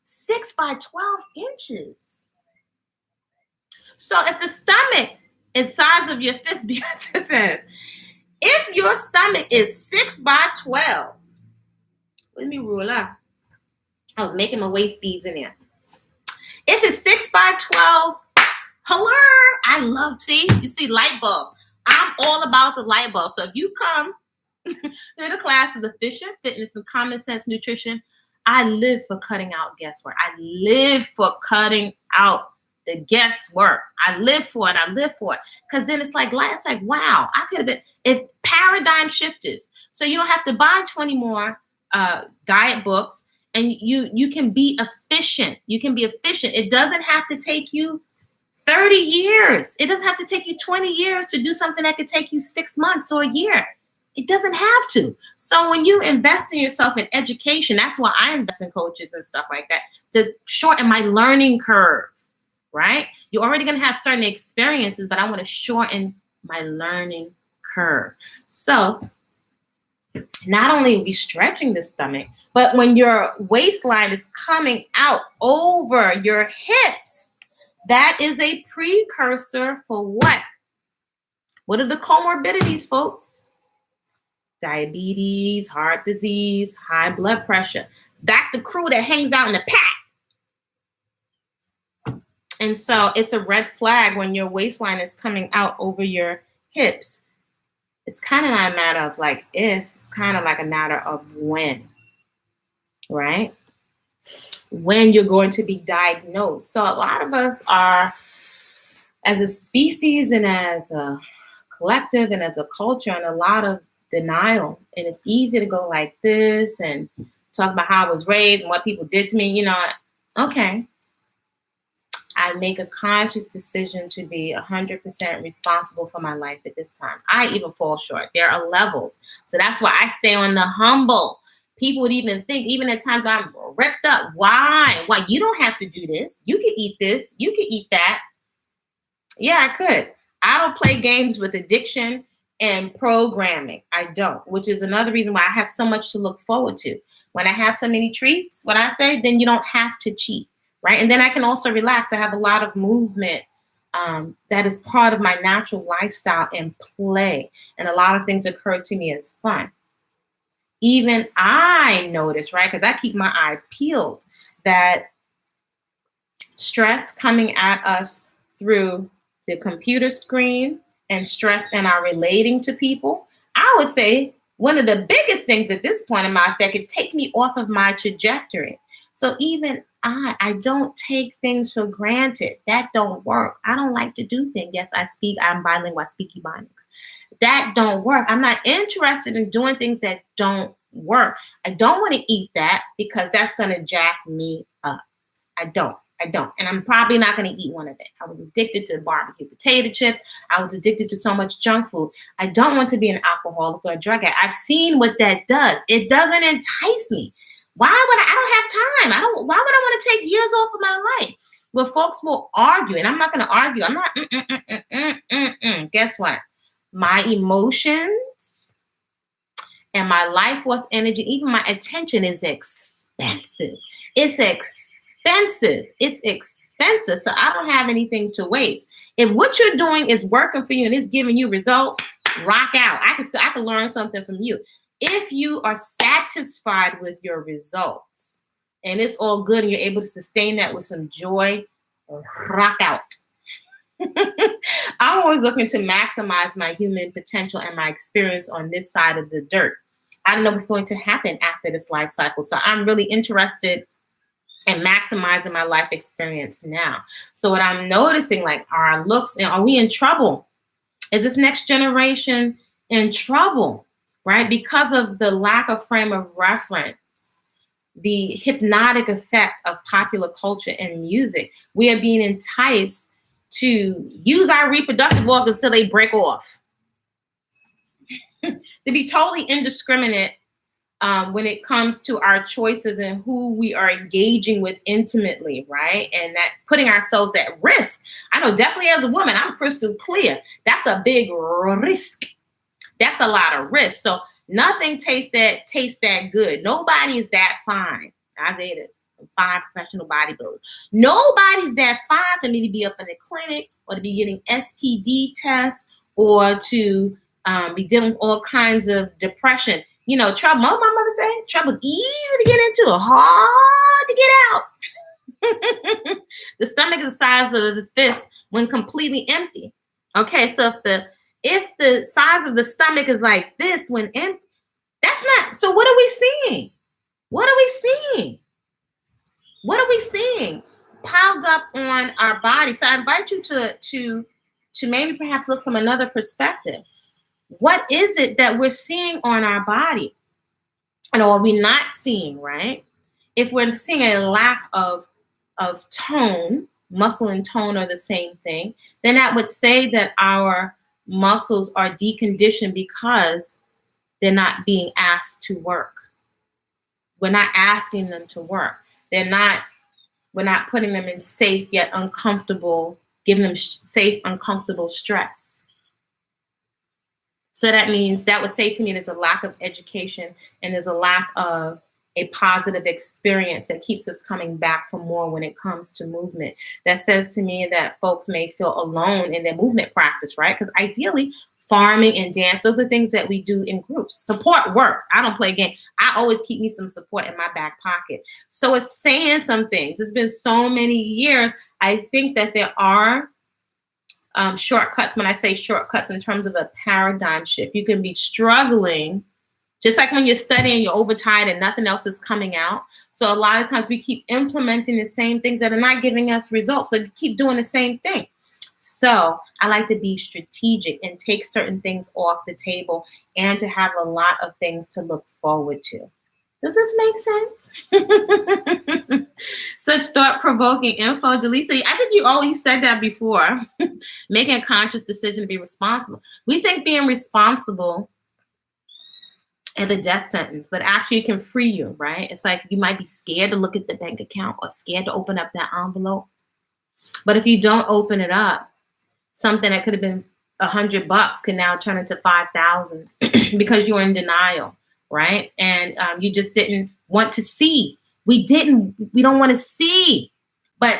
6 by 12 inches. So if the stomach is size of your fist, Beatrice says, if your stomach is 6 by 12, let me rule up. I was making my waist beads in there. If it's 6 by 12, hello, I love, you see light bulb. I'm all about the light bulb. So if you come to the classes of Efficient Fitness and Common Sense Nutrition, I live for cutting out guesswork. I live for cutting out the guesswork. I live for it. Because then it's like, wow, I could have been, if paradigm shifters. So you don't have to buy 20 more diet books, and you can be efficient. You can be efficient. It doesn't have to take you 30 years. It doesn't have to take you 20 years to do something that could take you 6 months or a year. It doesn't have to. So when you invest in yourself in education, that's why I invest in coaches and stuff like that, to shorten my learning curve, right? You're already going to have certain experiences, but I want to shorten my learning curve. So not only are we stretching the stomach, but when your waistline is coming out over your hips, that is a precursor for what? What are the comorbidities, folks? Diabetes, heart disease, high blood pressure. That's the crew that hangs out in the pack. And so it's a red flag when your waistline is coming out over your hips. It's kind of not a matter of like if, it's kind of like a matter of when, right? When you're going to be diagnosed. So a lot of us are, as a species and as a collective and as a culture, in a lot of denial. And it's easy to go like this and talk about how I was raised and what people did to me. Okay. I make a conscious decision to be 100% responsible for my life at this time. I even fall short. There are levels. So that's why I stay on the humble. People would even think, even at times when I'm ripped up, why? Why? You don't have to do this. You can eat this. You can eat that. Yeah, I could. I don't play games with addiction and programming. I don't, which is another reason why I have so much to look forward to. When I have so many treats, what I say, then you don't have to cheat, right? And then I can also relax. I have a lot of movement that is part of my natural lifestyle and play. And a lot of things occur to me as fun. Even I notice, right, because I keep my eye peeled, that stress coming at us through the computer screen and stress in our relating to people, I would say one of the biggest things at this point in my life that could take me off of my trajectory. So even I don't take things for granted. That don't work. I don't like to do things. Yes, I'm bilingual, I speak Ebonics. That don't work. I'm not interested in doing things that don't work. I don't want to eat that because that's going to jack me up. I don't. And I'm probably not going to eat one of it. I was addicted to barbecue potato chips. I was addicted to so much junk food. I don't want to be an alcoholic or a drug addict. I've seen what that does. It doesn't entice me. Why would I don't have time. Why would I want to take years off of my life? Well, folks will argue, and I'm not going to argue. I'm not, Guess what? My emotions and my life force energy, even my attention is expensive. It's expensive. So I don't have anything to waste. If what you're doing is working for you and it's giving you results, rock out. I can learn something from you. If you are satisfied with your results and it's all good and you're able to sustain that with some joy, rock out. I'm always looking to maximize my human potential and my experience on this side of the dirt. I don't know what's going to happen after this life cycle. So I'm really interested in maximizing my life experience now. So what I'm noticing, like, our looks, and are we in trouble? Is this next generation in trouble, right? Because of the lack of frame of reference, the hypnotic effect of popular culture and music, we are being enticed to use our reproductive organs until they break off. To be totally indiscriminate when it comes to our choices and who we are engaging with intimately, right? And that putting ourselves at risk. I know definitely as a woman, I'm crystal clear. That's a big risk. That's a lot of risk. So nothing tastes that good. Nobody is that fine. I dated 5 professional bodybuilders. Nobody's that fine for me to be up in the clinic or to be getting STD tests or to be dealing with all kinds of depression. You know, trouble, my mother said, trouble's easy to get into, hard to get out. The stomach is the size of the fist when completely empty. Okay, so if the size of the stomach is like this when empty, that's not, so what are we seeing? What are we seeing? What are we seeing piled up on our body? So I invite you to maybe perhaps look from another perspective. What is it that we're seeing on our body? And are we not seeing, right? If we're seeing a lack of tone, muscle and tone are the same thing, then that would say that our muscles are deconditioned because they're not being asked to work. We're not asking them to work. We're not putting them in safe yet uncomfortable, giving them safe, uncomfortable stress. So that means, that would say to me, there's a lack of education and there's a lack of a positive experience that keeps us coming back for more when it comes to movement. That says to me that folks may feel alone in their movement practice, right? Because ideally, farming and dance, those are things that we do in groups. Support works. I don't play a game. I always keep me some support in my back pocket. So it's saying some things. It's been so many years. I think that there are shortcuts. When I say shortcuts in terms of a paradigm shift, you can be struggling, just like when you're studying, you're overtired and nothing else is coming out. So a lot of times we keep implementing the same things that are not giving us results, but keep doing the same thing. So I like to be strategic and take certain things off the table and to have a lot of things to look forward to. Does this make sense? Such thought-provoking info, Delisa. I think you always said that before. Making a conscious decision to be responsible. We think being responsible is a death sentence, but actually it can free you, right? It's like you might be scared to look at the bank account or scared to open up that envelope. But if you don't open it up, something that could have been $100 can now turn into 5,000 because you're in denial. Right? And you just didn't want to see. We don't want to see. But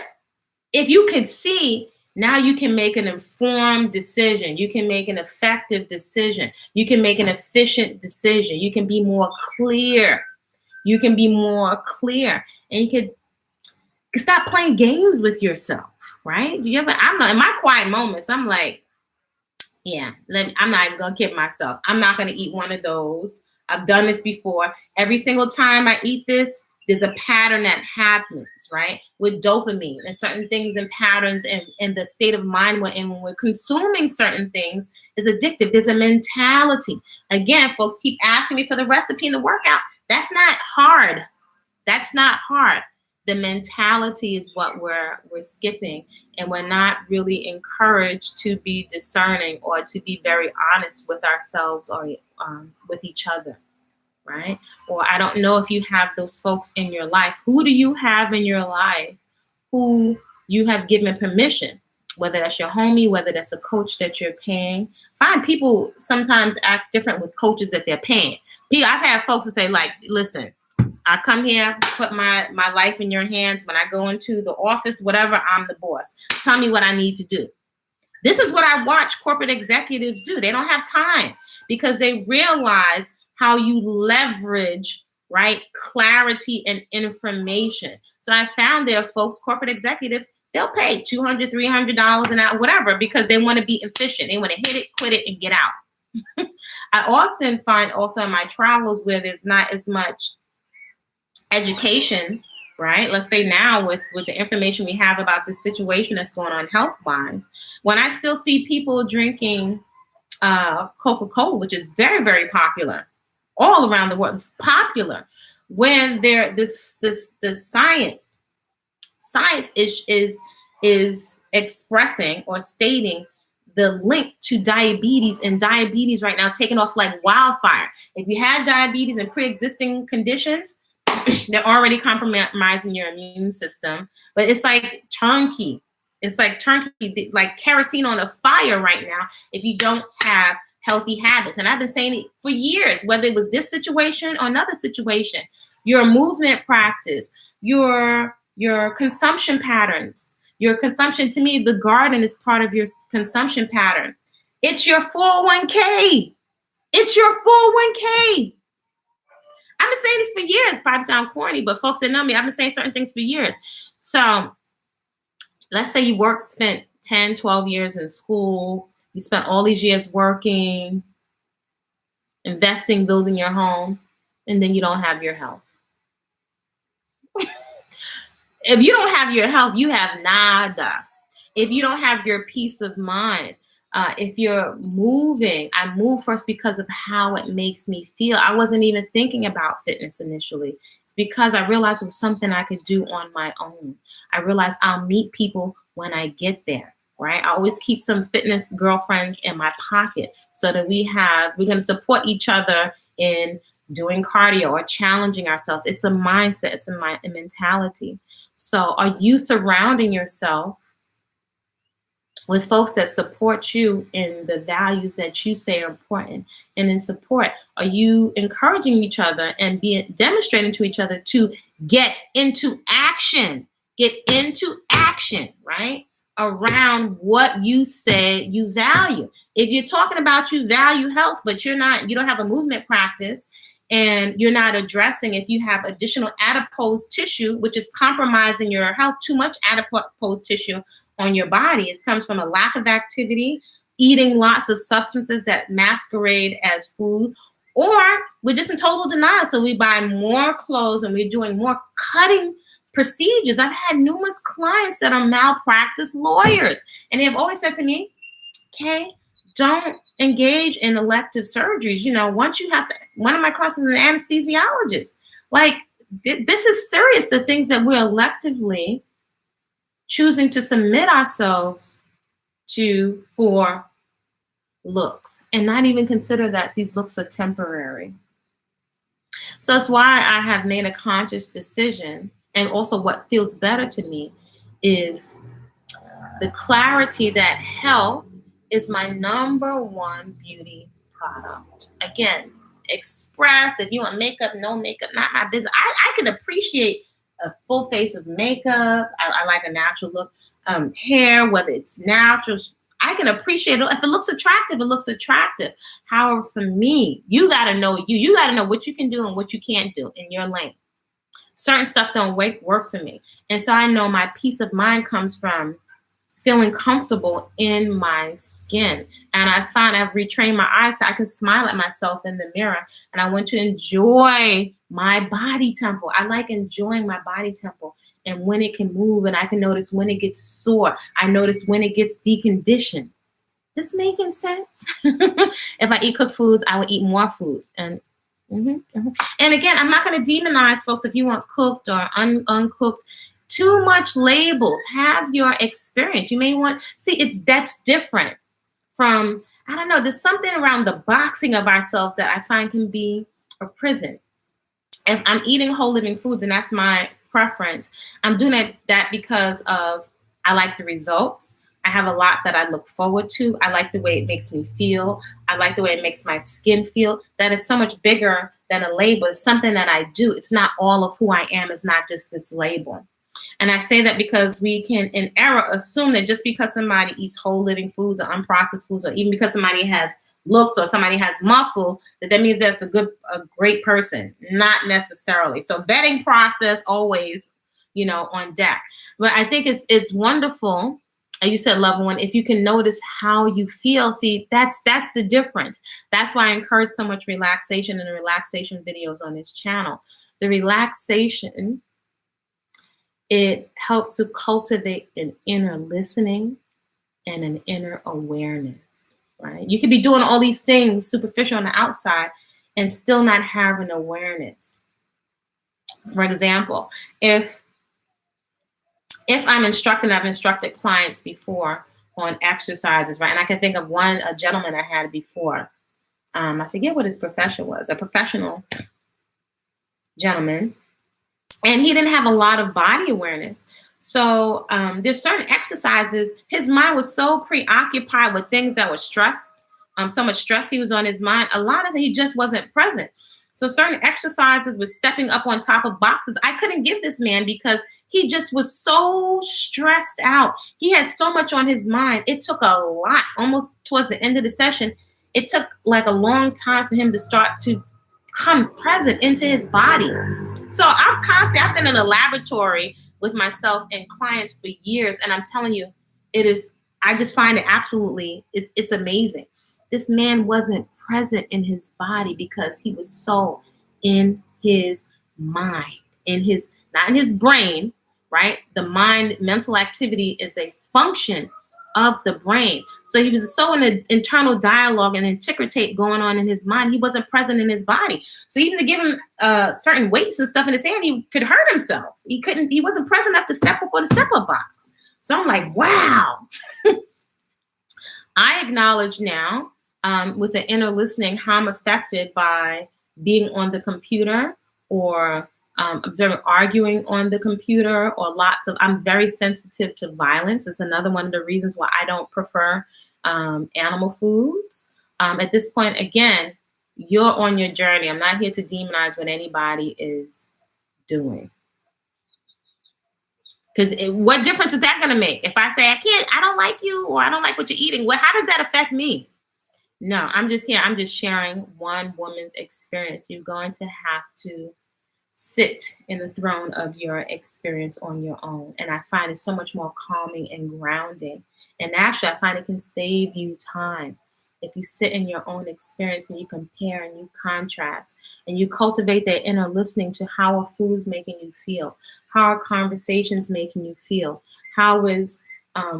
if you could see, now you can make an informed decision. You can make an effective decision. You can make an efficient decision. You can be more clear. You can be more clear. And you could stop playing games with yourself, right? Do you ever, I'm not, in my quiet moments, I'm like, yeah, I'm not even going to kid myself. I'm not going to eat one of those. I've done this before. Every single time I eat this, There's a pattern that happens, right? With dopamine and certain things and patterns and the state of mind we're in when we're consuming certain things is addictive. There's a mentality. Again, folks keep asking me for the recipe and the workout. That's not hard. That's not hard. The mentality is what we're skipping, and we're not really encouraged to be discerning or to be very honest with ourselves or with each other. Right? Or I don't know if you have those folks in your life. Who do you have in your life who you have given permission? Whether that's your homie, whether that's a coach that you're paying. Find people sometimes act different with coaches that they're paying. I've had folks that say, like, listen, I come here, put my life in your hands. When I go into the office, whatever, I'm the boss. Tell me what I need to do. This is what I watch corporate executives do. They don't have time because they realize how you leverage, right, clarity and information. So I found there are folks, corporate executives, they'll pay $200, $300 an hour, whatever, because they want to be efficient. They want to hit it, quit it, and get out. I often find also in my travels where there's not as much education, right? Let's say now with the information we have about the situation that's going on health-wise, when I still see people drinking Coca-Cola, which is very, very popular all around the world, popular, when this science is expressing or stating the link to diabetes, and diabetes right now taking off like wildfire. If you had diabetes and pre-existing conditions, they're already compromising your immune system. But it's like turnkey. It's like turnkey, like kerosene on a fire right now if you don't have healthy habits. And I've been saying it for years, whether it was this situation or another situation, your movement practice, your consumption patterns, your consumption. To me, the garden is part of your consumption pattern. It's your 401k. It's your 401k. I've been saying this for years. Probably sound corny, but folks that know me, I've been saying certain things for years. So let's say you spent 10, 12 years in school. You spent all these years working, investing, building your home, and then you don't have your health. If you don't have your health, you have nada. If you don't have your peace of mind, if you're moving, I move first because of how it makes me feel. I wasn't even thinking about fitness initially. It's because I realized it was something I could do on my own. I realized I'll meet people when I get there, right? I always keep some fitness girlfriends in my pocket so that we're going to support each other in doing cardio or challenging ourselves. It's a mindset. It's a mentality. So are you surrounding yourself with folks that support you in the values that you say are important? And in support, are you encouraging each other and demonstrating to each other to get into action? Get into action, right? Around what you say you value. If you're talking about you value health, but you don't have a movement practice, and you're not addressing if you have additional adipose tissue, which is compromising your health, too much adipose tissue on your body. It comes from a lack of activity, eating lots of substances that masquerade as food, or we're just in total denial. So we buy more clothes and we're doing more cutting procedures. I've had numerous clients that are malpractice lawyers, and they've always said to me, "Okay, don't engage in elective surgeries." Once you have to, one of my clients is an anesthesiologist. Like, this is serious, the things that we're electively choosing to submit ourselves to for looks, and not even consider that these looks are temporary. So that's why I have made a conscious decision, and also what feels better to me is the clarity that health is my number one beauty product. Again, express. If you want makeup, no makeup, not my business. I can appreciate a full face of makeup. I like a natural look. Hair, whether it's natural, I can appreciate it. If it looks attractive, it looks attractive. However, for me, you got to know you. You got to know what you can do and what you can't do in your lane. Certain stuff don't work for me. And so I know my peace of mind comes from feeling comfortable in my skin. And I find I've retrained my eyes so I can smile at myself in the mirror. And I want to enjoy my body temple. I like enjoying my body temple and when it can move, and I can notice when it gets sore. I notice when it gets deconditioned. This making sense? If I eat cooked foods, I will eat more foods. And and again, I'm not going to demonize folks if you want cooked or uncooked. Too much labels. Have your experience. You may want, see, that's different from, I don't know, there's something around the boxing of ourselves that I find can be a prison. If I'm eating whole living foods and that's my preference, I'm doing that because of, I like the results. I have a lot that I look forward to. I like the way it makes me feel. I like the way it makes my skin feel. That is so much bigger than a label. It's something that I do. It's not all of who I am. It's not just this label. And I say that because we can, in error, assume that just because somebody eats whole living foods or unprocessed foods, or even because somebody has looks or somebody has muscle, that means that's a great person. Not necessarily. So vetting process always, on deck. But I think it's wonderful. And you said, loved one, if you can notice how you feel, see, that's the difference. That's why I encourage so much relaxation and the relaxation videos on this channel. The relaxation, it helps to cultivate an inner listening and an inner awareness, right? You could be doing all these things superficial on the outside and still not have an awareness. For example, if I'm instructing, I've instructed clients before on exercises, right? And I can think of a gentleman I had before. I forget what his profession was, a professional gentleman. And he didn't have a lot of body awareness. So there's certain exercises, his mind was so preoccupied with things that were stressed, so much stress he was on his mind, a lot of it, he just wasn't present. So certain exercises with stepping up on top of boxes, I couldn't give this man because he just was so stressed out. He had so much on his mind. It took a lot, almost towards the end of the session. It took like a long time for him to start to come present into his body. So I've been in a laboratory with myself and clients for years. And I'm telling you, I just find it absolutely, it's amazing. This man wasn't present in his body because he was so in his mind, not in his brain, right? The mind, mental activity is a function of the brain. So he was so in an internal dialogue and ticker tape going on in his mind, he wasn't present in his body. So even to give him certain weights and stuff in his hand, he could hurt himself. He wasn't present enough to step up on the step-up box. So I'm like, wow. I acknowledge now with the inner listening how I'm affected by being on the computer or observing arguing on the computer, or I'm very sensitive to violence. It's another one of the reasons why I don't prefer animal foods. At this point, again, you're on your journey. I'm not here to demonize what anybody is doing. Because what difference is that going to make? If I say, I don't like you, or I don't like what you're eating, how does that affect me? No, I'm just here. I'm just sharing one woman's experience. You're going to have to sit in the throne of your experience on your own. And I find it so much more calming and grounding. And actually, I find it can save you time. If you sit in your own experience and you compare and you contrast and you cultivate that inner listening to how are foods making you feel, how are conversations making you feel, how is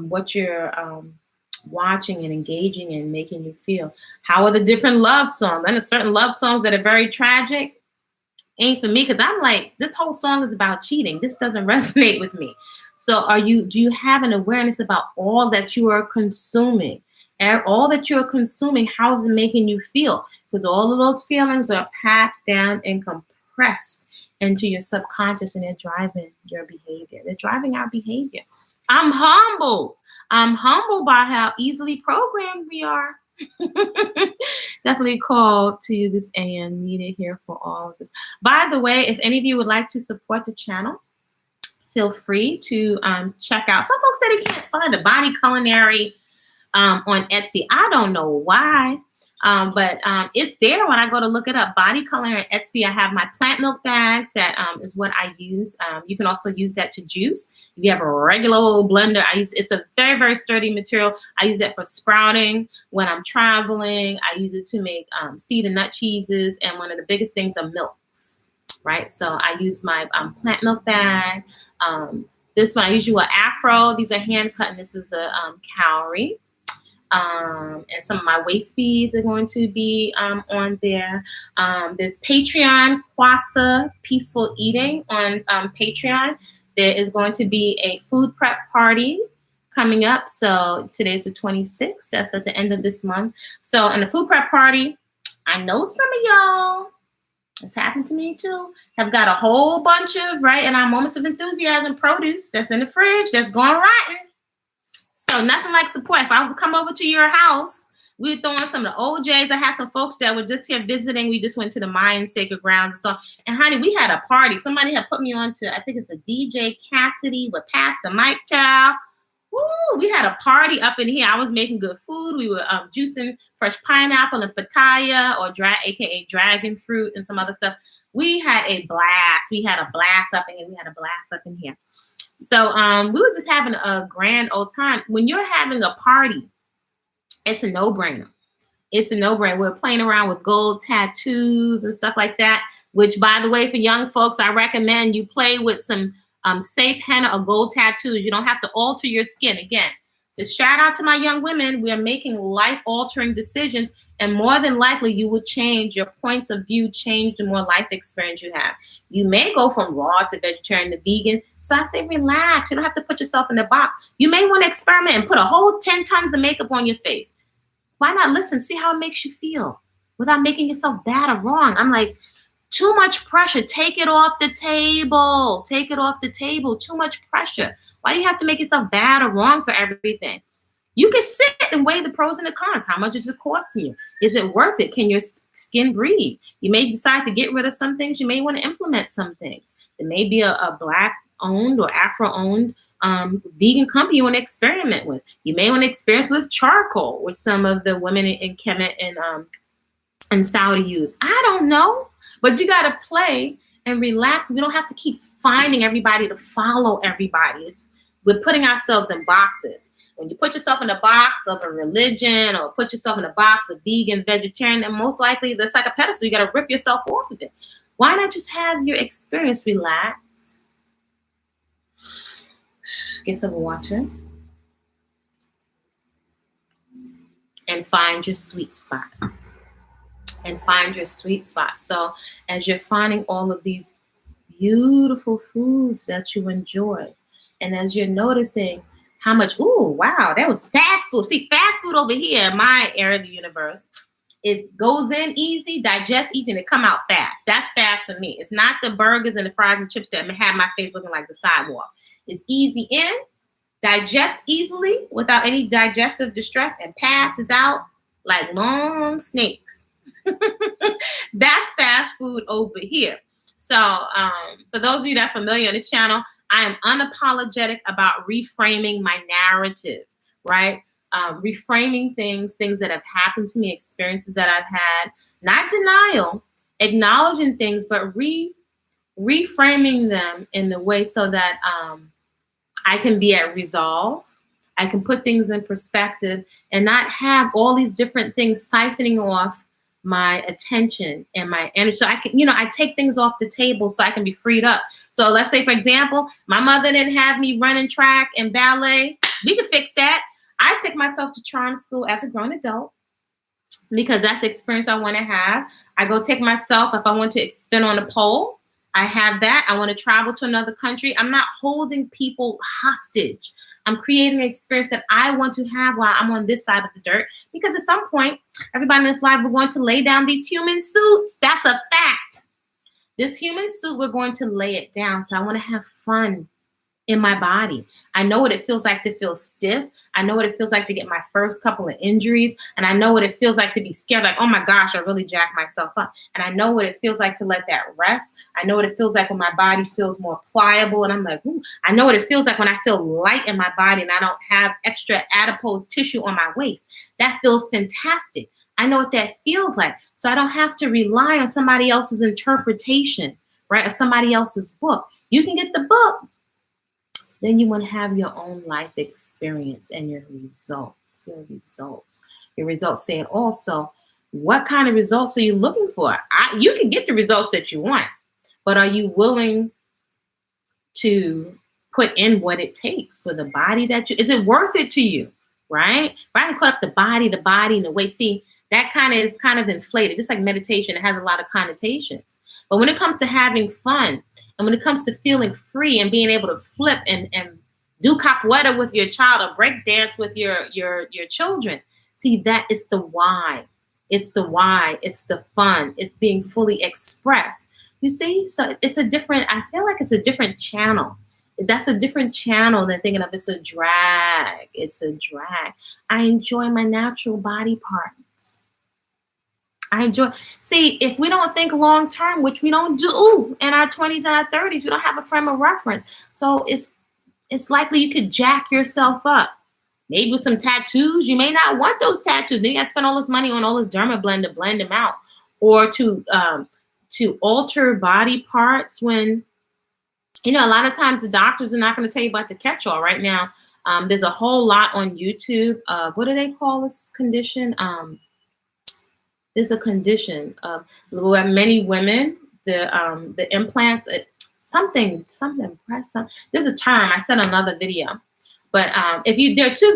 what you're watching and engaging in making you feel, how are the different love songs, and there's certain love songs that are very tragic, ain't for me, because I'm like, this whole song is about cheating. This doesn't resonate with me. So do you have an awareness about all that you are consuming? And all that you're consuming, how is it making you feel? Because all of those feelings are packed down and compressed into your subconscious, and they're driving your behavior. They're driving our behavior. I'm humbled. I'm humbled by how easily programmed we are. Definitely call to this AM, needed here for all of this. By the way, if any of you would like to support the channel, feel free to check out. Some folks said they can't find a Body-Culinary on Etsy. I don't know why. But it's there when I go to look it up. Body-Culinary on Etsy. I have my plant milk bags. That is what I use. You can also use that to juice. If you have a regular old blender, it's a very, very sturdy material. I use it for sprouting when I'm traveling. I use it to make seed and nut cheeses. And one of the biggest things are milks, right? So I use my plant milk bag. This one, I usually wear AFRO. These are hand cut, and this is a cowrie. And some of my waist beads are going to be on there. There's Patreon, Kwasa Peaceful Eating on Patreon. There is going to be a food prep party coming up. So today's the 26th. That's at the end of this month. So in the food prep party, I know some of y'all, it's happened to me too, have got a whole bunch of, right, in our moments of enthusiasm, produce that's in the fridge that's going rotten. So nothing like support. If I was to come over to your house, we were throwing some of the OJs. I had some folks that were just here visiting. We just went to the Mayan sacred grounds. And honey, we had a party. Somebody had put me on to, I think it's a DJ Cassidy with Pastor Mike Child. Woo, we had a party up in here. I was making good food. We were juicing fresh pineapple and pitaya, or aka dragon fruit, and some other stuff. We had a blast. We had a blast up in here. So we were just having a grand old time. When you're having a party, it's a no-brainer. It's a no-brainer. We're playing around with gold tattoos and stuff like that, which, by the way, for young folks, I recommend you play with some safe henna or gold tattoos. You don't have to alter your skin. Again, just shout out to my young women. We are making life-altering decisions, and more than likely, you will change. Your points of view change the more life experience you have. You may go from raw to vegetarian to vegan. So I say relax. You don't have to put yourself in the box. You may want to experiment and put a whole 10 tons of makeup on your face. Why not listen? See how it makes you feel without making yourself bad or wrong. I'm like, too much pressure. Take it off the table. Take it off the table. Too much pressure. Why do you have to make yourself bad or wrong for everything? You can sit and weigh the pros and the cons. How much is it costing you? Is it worth it? Can your skin breathe? You may decide to get rid of some things. You may want to implement some things. There may be a Black-owned or Afro-owned vegan company you want to experiment with. You may want to experiment with charcoal, which some of the women in Kemet and Saudi use. I don't know. But you got to play and relax. We don't have to keep finding everybody to follow everybody. We're putting ourselves in boxes. When you put yourself in a box of a religion, or put yourself in a box of vegan, vegetarian, and most likely that's like a pedestal. You got to rip yourself off of it. Why not just have your experience? Relax. Get some water. And find your sweet spot. So as you're finding all of these beautiful foods that you enjoy, and as you're noticing how much, ooh, wow, that was fast food. See, fast food over here in my area of the universe, it goes in easy, digests easy, and it come out fast. That's fast for me. It's not the burgers and the fries and chips that have my face looking like the sidewalk. It's easy in, digests easily without any digestive distress, and passes out like long snakes. That's fast food over here. So for those of you that are familiar on this channel, I am unapologetic about reframing my narrative, right? Reframing things that have happened to me, experiences that I've had, not denial, acknowledging things, but reframing them in the way so that I can be at resolve. I can put things in perspective and not have all these different things siphoning off my attention and my energy. So I can, I take things off the table so I can be freed up. So let's say, for example, my mother didn't have me running track and ballet. We can fix that. I took myself to charm school as a grown adult because that's the experience I want to have. I go take myself, if I want to spin on a pole, I have that. I want to travel to another country. I'm not holding people hostage. I'm creating an experience that I want to have while I'm on this side of the dirt. Because at some point, everybody in this life, we're going to lay down these human suits. That's a fact. This human suit, we're going to lay it down. So I want to have fun in my body. I know what it feels like to feel stiff. I know what it feels like to get my first couple of injuries. And I know what it feels like to be scared, like, oh my gosh, I really jacked myself up. And I know what it feels like to let that rest. I know what it feels like when my body feels more pliable. And I'm like, ooh. I know what it feels like when I feel light in my body and I don't have extra adipose tissue on my waist. That feels fantastic. I know what that feels like. So I don't have to rely on somebody else's interpretation, right? Or somebody else's book. You can get the book, then you want to have your own life experience and your results. Your results say it also. What kind of results are you looking for? You can get the results that you want, but are you willing to put in what it takes for the body is it worth it to you, right? Right to put up the body and the weight. See, that is kind of inflated, just like meditation. It has a lot of connotations. But when it comes to having fun, and when it comes to feeling free and being able to flip and do capoeira with your child or break dance with your children, see, that is the why. It's the why. It's the fun. It's being fully expressed. You see? So it's I feel like it's a different channel. That's a different channel than thinking of it's a drag. It's a drag. I enjoy my natural body parts. See, if we don't think long term, which we don't do in our 20s and our 30s, we don't have a frame of reference. So it's likely you could jack yourself up. Maybe with some tattoos. You may not want those tattoos. Then you got to spend all this money on all this derma blend to blend them out. Or to alter body parts when, a lot of times the doctors are not going to tell you about the catch-all right now. There's a whole lot on YouTube. What do they call this condition? There's a condition where many women, the implants, something breast. There's a term. I said another video, but there are two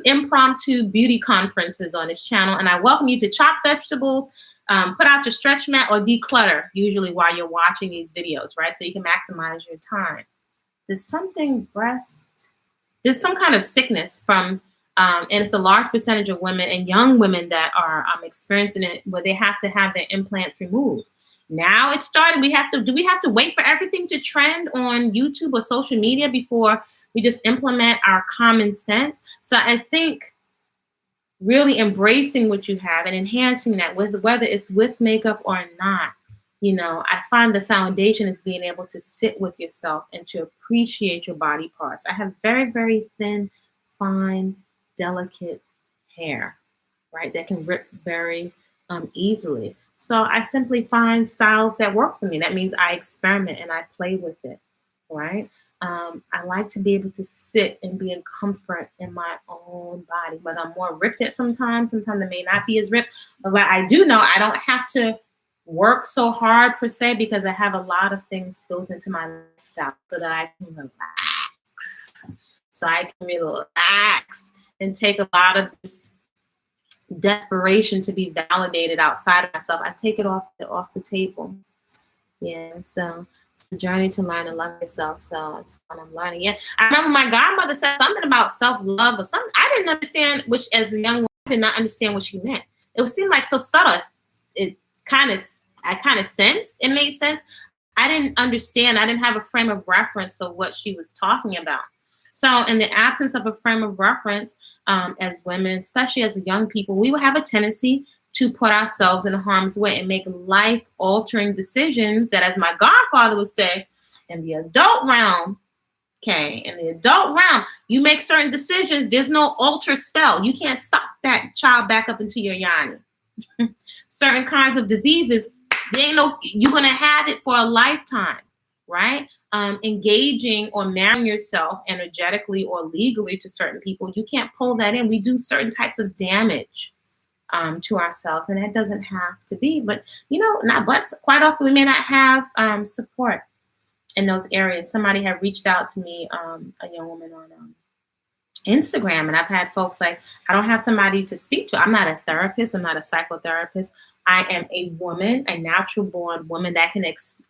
impromptu beauty conferences on this channel, and I welcome you to chop vegetables, put out your stretch mat, or declutter. Usually while you're watching these videos, right? So you can maximize your time. There's some kind of sickness from. And it's a large percentage of women and young women that are experiencing it, where they have to have their implants removed. Now it's started. Do we have to wait for everything to trend on YouTube or social media before we just implement our common sense? So I think really embracing what you have and enhancing that, whether it's with makeup or not. I find the foundation is being able to sit with yourself and to appreciate your body parts. I have very, very thin, fine, delicate hair, right? That can rip very easily. So I simply find styles that work for me. That means I experiment and I play with it, right? I like to be able to sit and be in comfort in my own body, but I'm more ripped at sometimes. Sometimes it may not be as ripped, but I do know I don't have to work so hard per se, because I have a lot of things built into my lifestyle so that I can relax. And take a lot of this desperation to be validated outside of myself. I take it off the table. Yeah, so it's a journey to learn and love yourself. So it's what I'm learning. Yeah, I remember my godmother said something about self-love or something. I didn't understand, which as a young woman, I did not understand what she meant. It seemed like so subtle. I kind of sensed it made sense. I didn't understand. I didn't have a frame of reference for what she was talking about. So in the absence of a frame of reference, as women, especially as young people, we will have a tendency to put ourselves in harm's way and make life-altering decisions that, as my godfather would say, in the adult realm, you make certain decisions. There's no alter spell. You can't suck that child back up into your yanni. Certain kinds of diseases, you're going to have it for a lifetime, right? Engaging or marrying yourself energetically or legally to certain people, you can't pull that in. We do certain types of damage to ourselves, and that doesn't have to be. But quite often we may not have support in those areas. Somebody had reached out to me, a young woman on Instagram, and I've had folks like, I don't have somebody to speak to. I'm not a therapist. I'm not a psychotherapist. I am a woman, a natural born woman that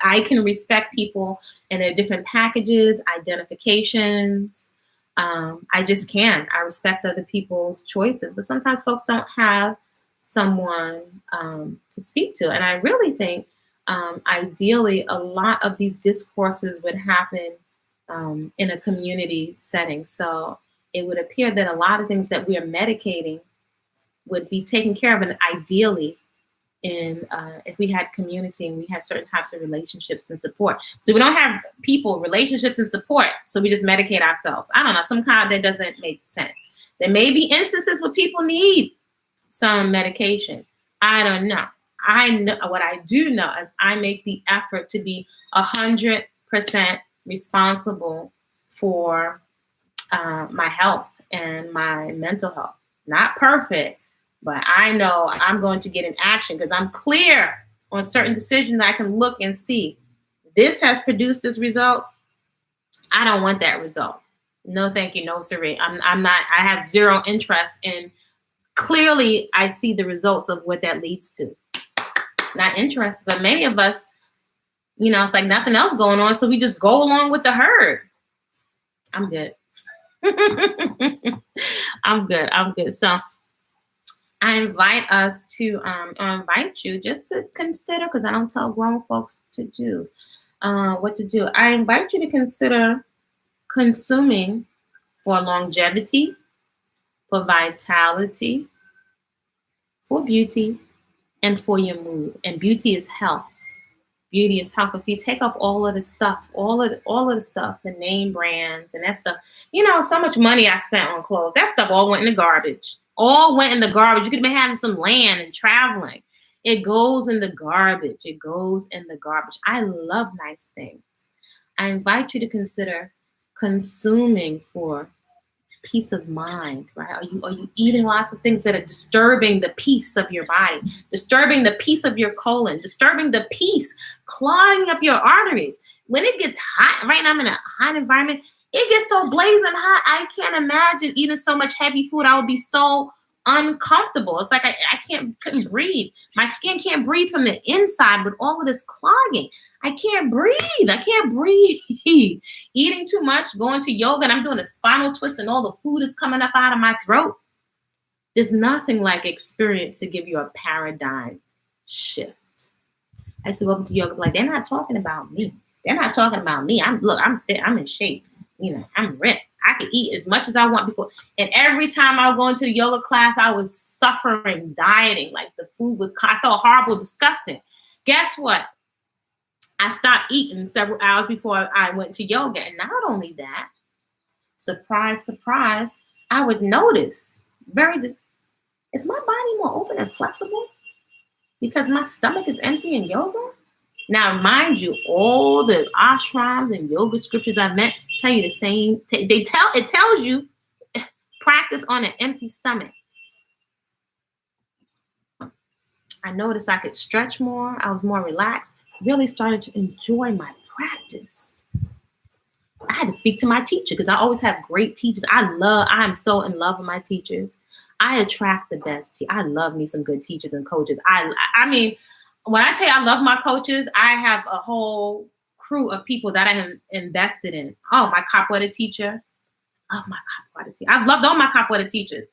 I can respect people and their different packages, identifications. I just can. I respect other people's choices, but sometimes folks don't have someone to speak to. And I really think, ideally, a lot of these discourses would happen in a community setting. So it would appear that a lot of things that we are medicating would be taken care of, and ideally, if we had community and we had certain types of relationships and support. So we don't have relationships and support, so we just medicate ourselves. I don't know, some kind that doesn't make sense. There may be instances where people need some medication. I don't know. I know what I do know is I make the effort to be 100% responsible for my health and my mental health. Not perfect, but I know I'm going to get in action because I'm clear on certain decisions. I can look and see this has produced this result. I don't want that result. No, thank you. No, sirree. I'm not. I have zero interest in. Clearly, I see the results of what that leads to. Not interested, but many of us, it's like nothing else going on, so we just go along with the herd. I'm good. I'm good. So I invite us to invite you just to consider, because I don't tell grown folks to do what to do. I invite you to consider consuming for longevity, for vitality, for beauty, and for your mood. And beauty is health. Beauty is health. If you take off all of the stuff, all of the stuff, the name brands and that stuff, so much money I spent on clothes. That stuff all went in the garbage. All went in the garbage. You could have been having some land and traveling. It goes in the garbage. It goes in the garbage. I love nice things. I invite you to consider consuming for peace of mind, right? Are you eating lots of things that are disturbing the peace of your body, disturbing the peace of your colon, disturbing the peace, clogging up your arteries? When it gets hot, right now I'm in a hot environment, it gets so blazing hot, I can't imagine eating so much heavy food. I would be so uncomfortable. It's like I couldn't breathe. My skin can't breathe from the inside with all of this clogging. I can't breathe. Eating too much, going to yoga, and I'm doing a spinal twist and all the food is coming up out of my throat. There's nothing like experience to give you a paradigm shift. I used to go up to yoga, like, they're not talking about me. I'm fit. I'm in shape. I'm ripped. I could eat as much as I want before. And every time I would go into the yoga class, I was suffering, dieting. Like the food I felt horrible, disgusting. Guess what? I stopped eating several hours before I went to yoga. And not only that, surprise, I would notice is my body more open and flexible because my stomach is empty in yoga? Now, mind you, all the ashrams and yoga scriptures I met tell you the same. It tells you practice on an empty stomach. I noticed I could stretch more. I was more relaxed. Really started to enjoy my practice. I had to speak to my teacher because I always have great teachers. I'm so in love with my teachers. I attract the best. I love me some good teachers and coaches. I mean, when I tell you I love my coaches, I have a whole crew of people that I have invested in. Oh, my capoeira teacher. Love my capoeira teacher. I've loved all my capoeira teachers.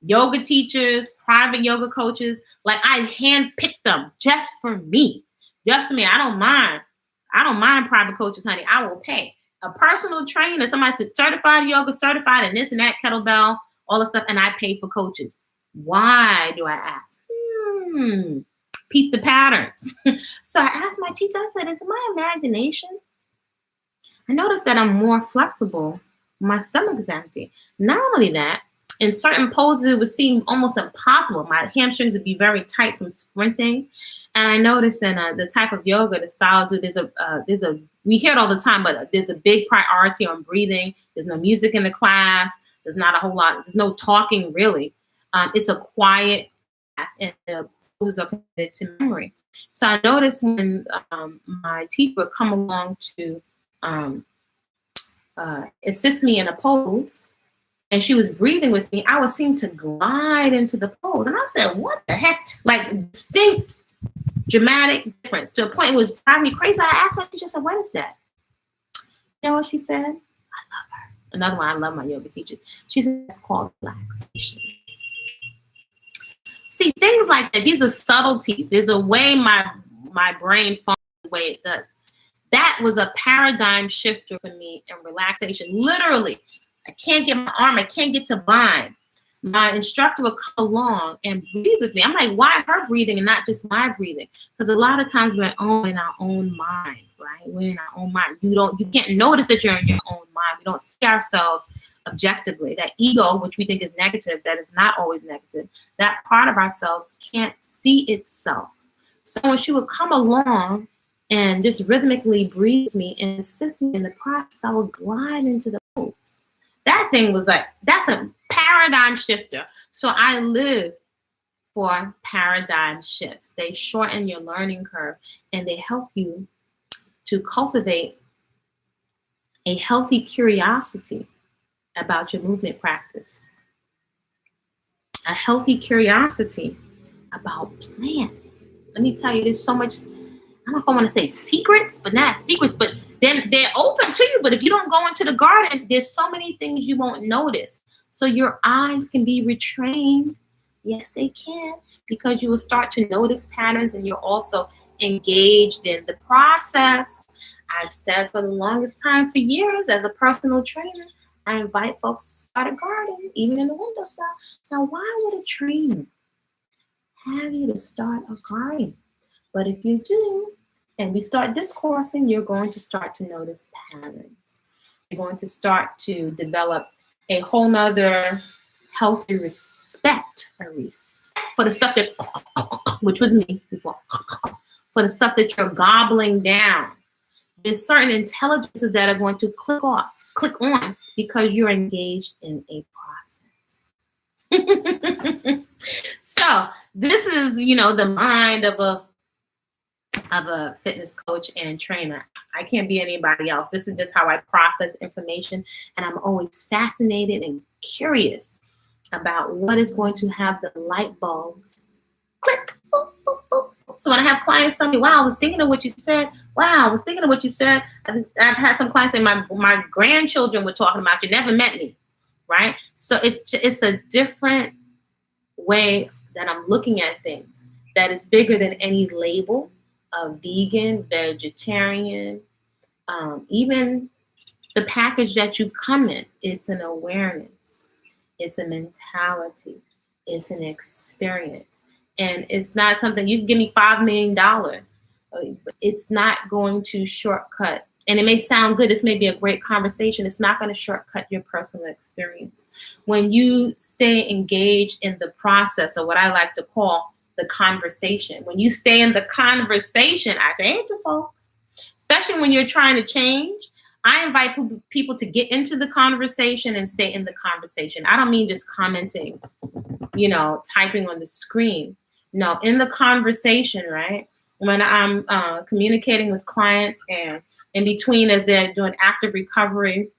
Yoga teachers, private yoga coaches. Like I handpicked them just for me. Just for me. I don't mind private coaches, honey. I will pay. A personal trainer, somebody certified yoga, certified in this and that, kettlebell, all the stuff, and I pay for coaches. Why do I ask? Peep the patterns. So I asked my teacher, I said, is it my imagination? I noticed that I'm more flexible. My stomach is empty. Not only that, in certain poses, it would seem almost impossible. My hamstrings would be very tight from sprinting. And I noticed in the type of yoga, the style, we hear it all the time, but there's a big priority on breathing. There's no music in the class. There's not a whole lot. There's no talking really. It's a quiet class, and the poses are committed to memory. So I noticed when my teacher would come along to assist me in a pose, and she was breathing with me, I would seem to glide into the pose. And I said, what the heck? Like distinct, dramatic difference to a point it was driving me crazy. I asked my teacher, I said, what is that? You know what she said? I love her. Another one, I love my yoga teacher. She said, it's called relaxation. See, things like that, these are subtleties. There's a way my brain functions the way it does. That was a paradigm shifter for me in relaxation. Literally, I can't get my arm, I can't get to bind. My instructor would come along and breathe with me. I'm like, why her breathing and not just my breathing? Because a lot of times we're in our own mind, right? We're in our own mind. You can't notice that you're in your own mind. We don't see ourselves objectively. That ego, which we think is negative, that is not always negative. That part of ourselves can't see itself. So when she would come along and just rhythmically breathe me and assist me in the process, I would glide into the pose. That thing was like, that's a paradigm shifter. So I live for paradigm shifts. They shorten your learning curve and they help you to cultivate a healthy curiosity about your movement practice. A healthy curiosity about plants. Let me tell you, there's so much, I don't know if I want to say secrets, but not secrets, but then they're open to you. But if you don't go into the garden, there's so many things you won't notice. So your eyes can be retrained. Yes, they can, because you will start to notice patterns and you're also engaged in the process. I've said for the longest time, for years, as a personal trainer, I invite folks to start a garden, even in the windowsill. Now, why would a trainer have you to start a garden? But if you do, and we start discoursing, you're going to start to notice patterns. You're going to start to develop a whole nother healthy respect, a respect for the stuff that, which was me before, for the stuff that you're gobbling down. There's certain intelligences that are going to click on because you're engaged in a process. So this is, you know, the mind of a fitness coach and trainer. I can't be anybody else. This is just how I process information, and I'm always fascinated and curious about what is going to have the light bulbs click. Boop, boop, boop. So when I have clients tell me, wow, I was thinking of what you said. Wow, I was thinking of what you said. I've had some clients say my grandchildren were talking about you, never met me, right? So it's a different way that I'm looking at things that is bigger than any label of vegan, vegetarian, even the package that you come in. It's an awareness. It's a mentality. It's an experience. And it's not something, you can give me $5 million. It's not going to shortcut. And it may sound good. This may be a great conversation. It's not going to shortcut your personal experience. When you stay engaged in the process, or what I like to call the conversation, when you stay in the conversation, I say it to folks, especially when you're trying to change, I invite people to get into the conversation and stay in the conversation. I don't mean just commenting, you know, typing on the screen. No, in the conversation, right? When I'm communicating with clients and in between as they're doing active recovery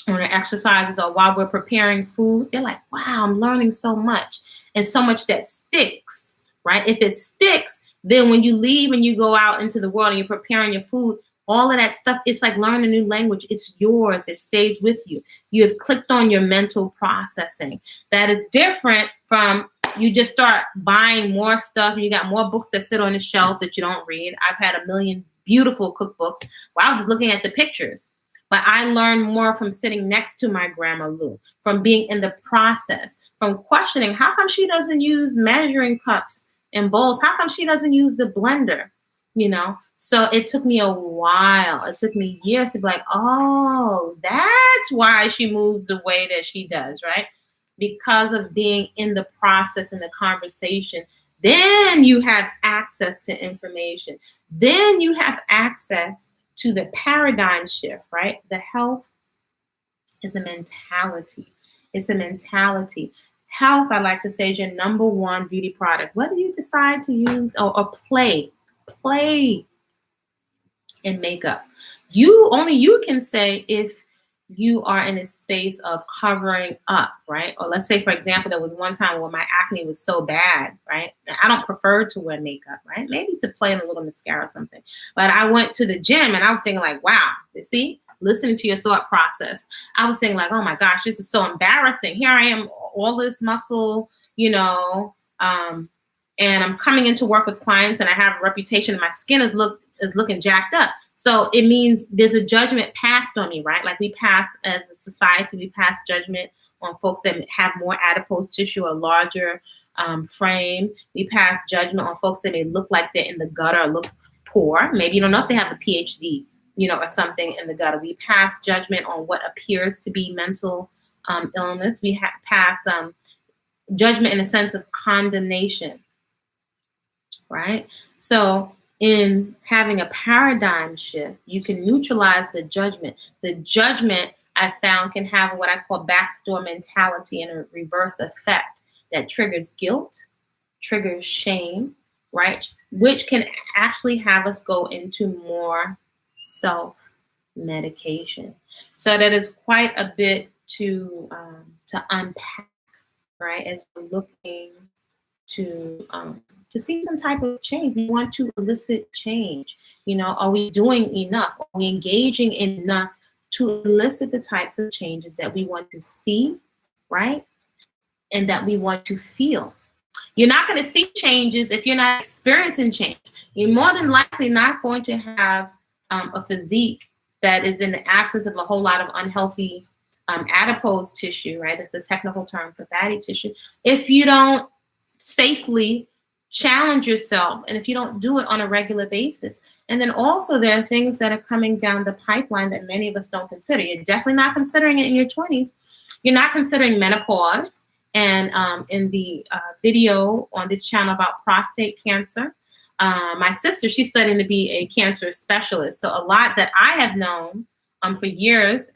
or their exercises or while we're preparing food, they're like, wow, I'm learning so much. And so much that sticks, right? If it sticks, then when you leave and you go out into the world and you're preparing your food, all of that stuff, it's like learning a new language. It's yours. It stays with you. You have clicked on your mental processing. That is different from you just start buying more stuff. You got more books that sit on the shelf that you don't read. I've had a million beautiful cookbooks where I was just looking at the pictures. But I learned more from sitting next to my Grandma Lou, from being in the process, from questioning, how come she doesn't use measuring cups and bowls? How come she doesn't use the blender? You know, so it took me a while. It took me years to be like, oh, that's why she moves the way that she does, right? Because of being in the process and the conversation. Then you have access to information. Then you have access to the paradigm shift, right? The health is a mentality. It's a mentality. Health, I like to say, is your number one beauty product. Whether you decide to use or play in makeup. Only you can say if you are in a space of covering up, right? Or let's say, for example, there was one time where my acne was so bad, right? I don't prefer to wear makeup, right? Maybe to play in a little mascara or something. But I went to the gym and I was thinking like, wow, see, listening to your thought process. I was thinking like, oh my gosh, this is so embarrassing. Here I am, all this muscle, you know, and I'm coming into work with clients and I have a reputation and my skin is looking jacked up. So it means there's a judgment passed on me, right? Like we pass as a society, we pass judgment on folks that have more adipose tissue or larger frame. We pass judgment on folks that may look like they're in the gutter or look poor. Maybe you don't know if they have a PhD, you know, or something in the gutter. We pass judgment on what appears to be mental illness. We pass judgment in a sense of condemnation, right? So in having a paradigm shift, you can neutralize the judgment. The judgment, I found, can have what I call backdoor mentality and a reverse effect that triggers guilt, triggers shame, right? Which can actually have us go into more self-medication. So that is quite a bit to unpack, right? As we're looking to see some type of change. We want to elicit change. You know, are we doing enough? Are we engaging enough to elicit the types of changes that we want to see, right? And that we want to feel. You're not going to see changes if you're not experiencing change. You're more than likely not going to have a physique that is in the absence of a whole lot of unhealthy adipose tissue, right? That's a technical term for fatty tissue. If you don't safely challenge yourself and if you don't do it on a regular basis. And then also there are things that are coming down the pipeline that many of us don't consider. You're definitely not considering it in your 20s. You're not considering menopause. And in the video on this channel about prostate cancer, my sister, she's studying to be a cancer specialist. So a lot that I have known for years,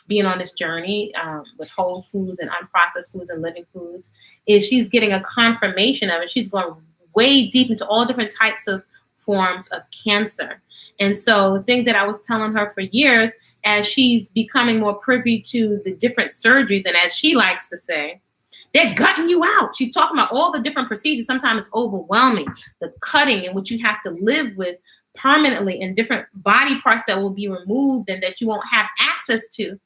being on this journey with whole foods and unprocessed foods and living foods, is she's getting a confirmation of it. She's going way deep into all different types of forms of cancer. And so the thing that I was telling her for years, as she's becoming more privy to the different surgeries, and as she likes to say, they're gutting you out. She's talking about all the different procedures. Sometimes it's overwhelming, the cutting in which you have to live with permanently, and different body parts that will be removed and that you won't have access to.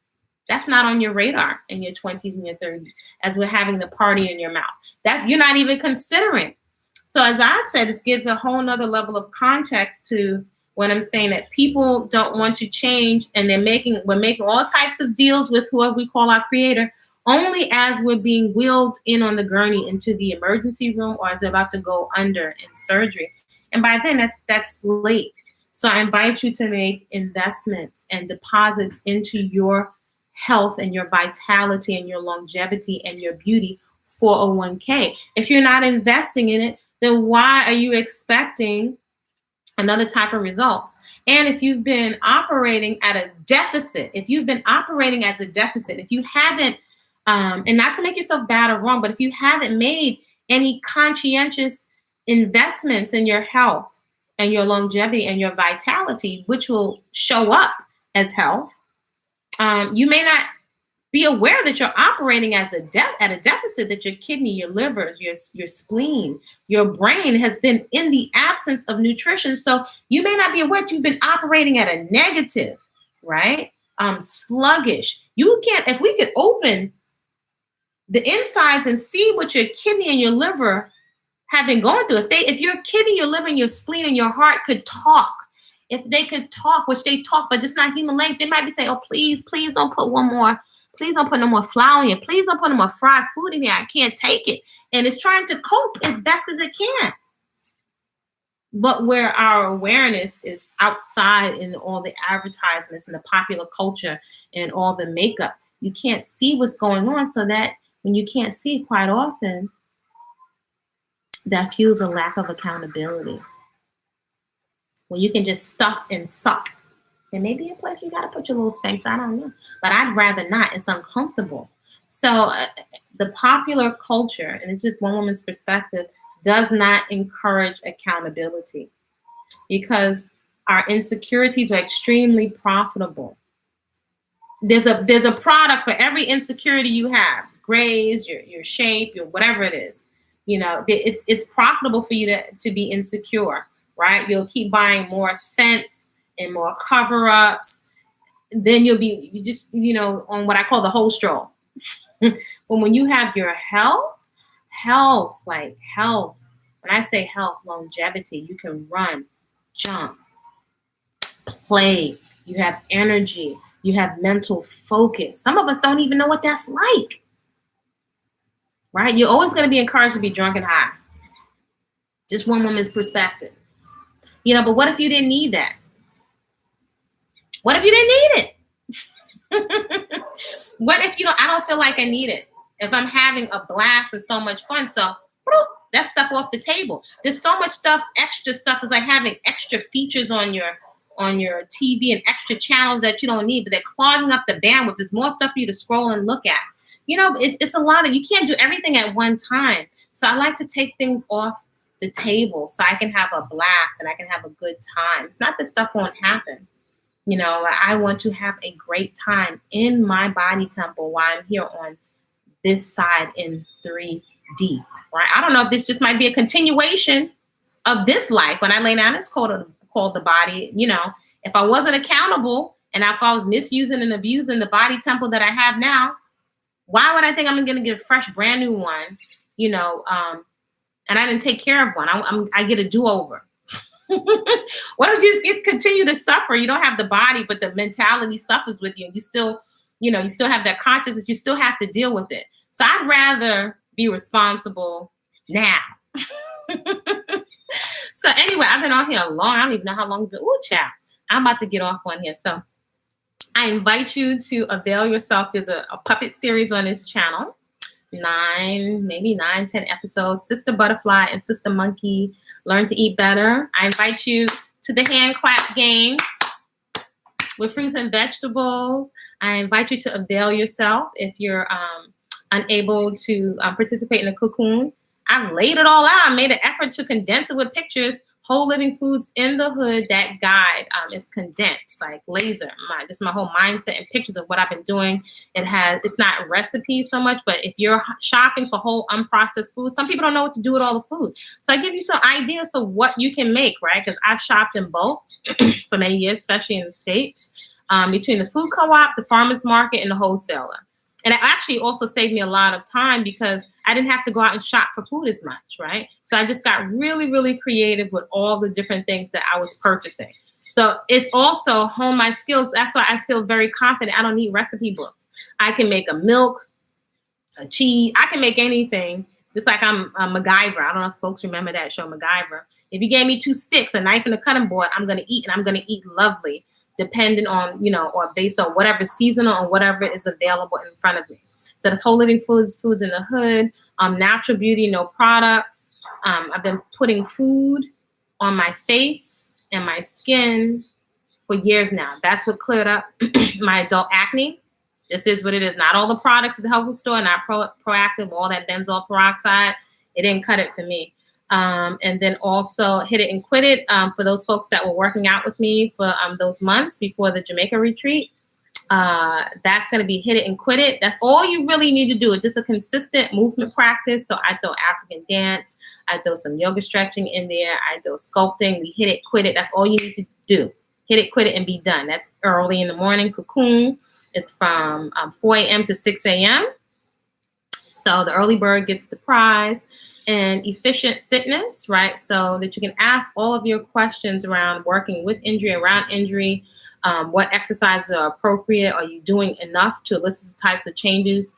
That's not on your radar in your 20s and your 30s, as we're having the party in your mouth. That you're not even considering. So as I've said, this gives a whole nother level of context to when I'm saying that people don't want to change, and we're making all types of deals with whoever we call our creator, only as we're being wheeled in on the gurney into the emergency room, or as they're about to go under in surgery. And by then that's late. So I invite you to make investments and deposits into your health and your vitality and your longevity and your beauty 401k. If you're not investing in it, then why are you expecting another type of results? And if you've been operating at a deficit, if you haven't, and not to make yourself bad or wrong, but if you haven't made any conscientious investments in your health and your longevity and your vitality, which will show up as health, you may not be aware that you're operating at a deficit, that your kidney, your livers, your spleen, your brain has been in the absence of nutrition. So you may not be aware that you've been operating at a negative, right? Sluggish. You can't, if we could open the insides and see what your kidney and your liver have been going through. If your kidney, your liver, and your spleen and your heart could talk, if they could talk, which they talk, but it's not human language, they might be saying, oh, please don't put please don't put no more flour in here. Please don't put no more fried food in here. I can't take it. And it's trying to cope as best as it can. But where our awareness is outside in all the advertisements and the popular culture and all the makeup, you can't see what's going on. So that when you can't see, quite often, that fuels a lack of accountability. When you can just stuff and suck. There may be a place where you got to put your little Spanx, I don't know. But I'd rather not. It's uncomfortable. So the popular culture, and it's just one woman's perspective, does not encourage accountability, because our insecurities are extremely profitable. There's a product for every insecurity you have. Grays, your shape, your whatever it is. You know, it's profitable for you to be insecure, right? You'll keep buying more scents and more cover-ups. Then you just, on what I call the whole stroll. But when you have your health, when I say health, longevity, you can run, jump, play, you have energy, you have mental focus. Some of us don't even know what that's like, right? You're always going to be encouraged to be drunk and high. Just one woman's perspective. But what if you didn't need that? What if you didn't need it? What if I don't feel like I need it? If I'm having a blast and so much fun, so boop, that stuff off the table. There's so much stuff, extra stuff is like having extra features on your TV and extra channels that you don't need, but they're clogging up the bandwidth. There's more stuff for you to scroll and look at. It's a lot of, you can't do everything at one time. So I like to take things off the table so I can have a blast and I can have a good time. It's not that stuff won't happen. I want to have a great time in my body temple while I'm here on this side in 3D, right? I don't know if this just might be a continuation of this life. When I lay down, it's called the body. If I wasn't accountable and if I was misusing and abusing the body temple that I have now, why would I think I'm going to get a fresh, brand new one? And I didn't take care of one. I get a do-over. Why don't you just continue to suffer? You don't have the body, but the mentality suffers with you. And you still have that consciousness. You still have to deal with it. So I'd rather be responsible now. So anyway, I've been on here long. I don't even know how long it's been. Ooh, child. I'm about to get off on here. So I invite you to avail yourself. There's a puppet series on this channel. 10 episodes. Sister Butterfly and Sister Monkey Learn to Eat Better. I invite you to the hand clap game with fruits and vegetables. I invite you to avail yourself if you're unable to participate in the cocoon. I've laid it all out. I made an effort to condense it with pictures. Whole Living Foods in the Hood, that guide is condensed, like laser. This is my whole mindset and pictures of what I've been doing. It's not recipes so much, but if you're shopping for whole unprocessed food, some people don't know what to do with all the food. So I give you some ideas for what you can make, right? Because I've shopped in bulk for many years, especially in the States, between the food co-op, the farmer's market, and the wholesaler. And it actually also saved me a lot of time because I didn't have to go out and shop for food as much, right? So I just got really, really creative with all the different things that I was purchasing. So it's also hone my skills. That's why I feel very confident. I don't need recipe books. I can make a milk, a cheese. I can make anything, just like I'm a MacGyver. I don't know if folks remember that show, MacGyver. If you gave me 2 sticks, a knife, and a cutting board, I'm going to eat, and I'm going to eat lovely, depending on, or based on whatever seasonal or whatever is available in front of me. So that's Whole Living Foods in the Hood, natural beauty, no products. I've been putting food on my face and my skin for years now. That's what cleared up my adult acne. This is what it is. Not all the products at the health food store, not proactive, all that benzoyl peroxide. It didn't cut it for me. And then also Hit It and Quit It for those folks that were working out with me for those months before the Jamaica retreat. That's going to be Hit It and Quit It. That's all you really need to do. It's just a consistent movement practice. So I throw African dance. I throw some yoga stretching in there. I throw sculpting. We hit it, quit it. That's all you need to do. Hit it, quit it, and be done. That's early in the morning. Cocoon. It's from 4 a.m. to 6 a.m. So the early bird gets the prize. And efficient fitness, right? So that you can ask all of your questions around working with injury, around injury, what exercises are appropriate? Are you doing enough to elicit the types of changes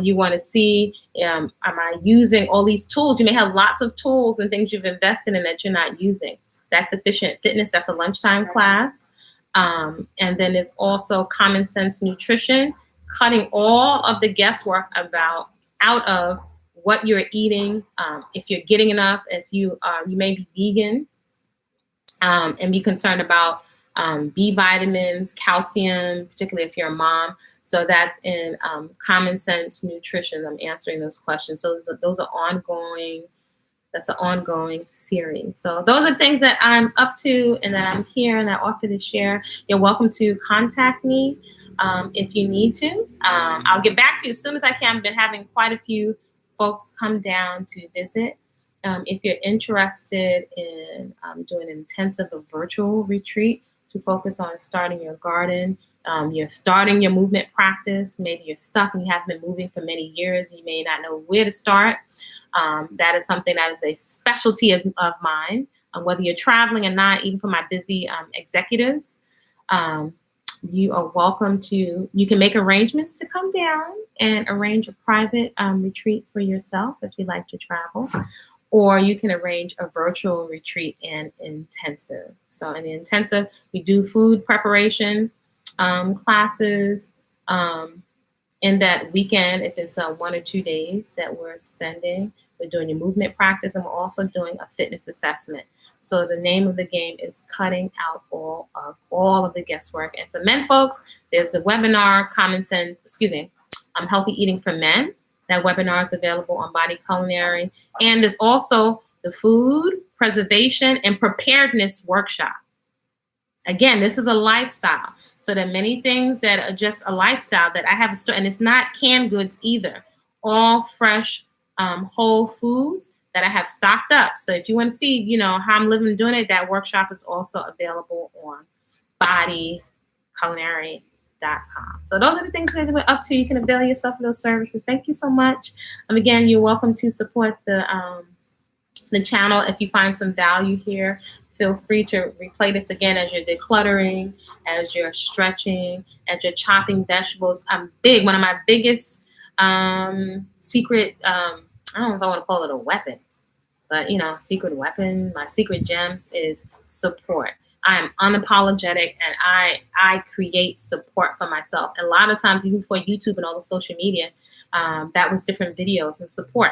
you want to see? Am I using all these tools? You may have lots of tools and things you've invested in that you're not using. That's efficient fitness. That's a lunchtime class. And then there's also common sense nutrition, cutting all of the guesswork out of what you're eating, if you're getting enough, if you may be vegan, and be concerned about B vitamins, calcium, particularly if you're a mom. So that's in Common Sense Nutrition. I'm answering those questions. So those are ongoing. That's an ongoing series. So those are things that I'm up to and that I'm here and I offer to share. You're welcome to contact me if you need to. I'll get back to you as soon as I can. I've been having quite a few folks come down to visit. If you're interested in doing an intensive virtual retreat to focus on starting your garden, you're starting your movement practice, maybe you're stuck and you haven't been moving for many years, you may not know where to start. That is something that is a specialty of mine, whether you're traveling or not, even for my busy executives. You are welcome to, you can make arrangements to come down and arrange a private retreat for yourself if you'd like to travel, or you can arrange a virtual retreat and intensive. So in the intensive, we do food preparation classes. In that weekend, if it's 1 or 2 days that we're spending, we're doing your movement practice, and we're also doing a fitness assessment. So the name of the game is cutting out all of the guesswork. And for men folks, there's a webinar, Healthy Eating for Men. That webinar is available on Body-Culinary. And there's also the food preservation and preparedness workshop. Again, this is a lifestyle. So there are many things that are just a lifestyle that I have a store, and it's not canned goods either. All fresh, whole foods that I have stocked up. So if you want to see, how I'm living and doing it, that workshop is also available on bodyculinary.com. So those are the things that we're up to. You can avail yourself of those services. Thank you so much. Again, you're welcome to support the channel. If you find some value here, feel free to replay this again as you're decluttering, as you're stretching, as you're chopping vegetables. One of my biggest secret, I don't know if I want to call it a weapon, but secret weapon, my secret gems is support. I am unapologetic, and I create support for myself. And a lot of times, even for YouTube and all the social media, that was different videos and support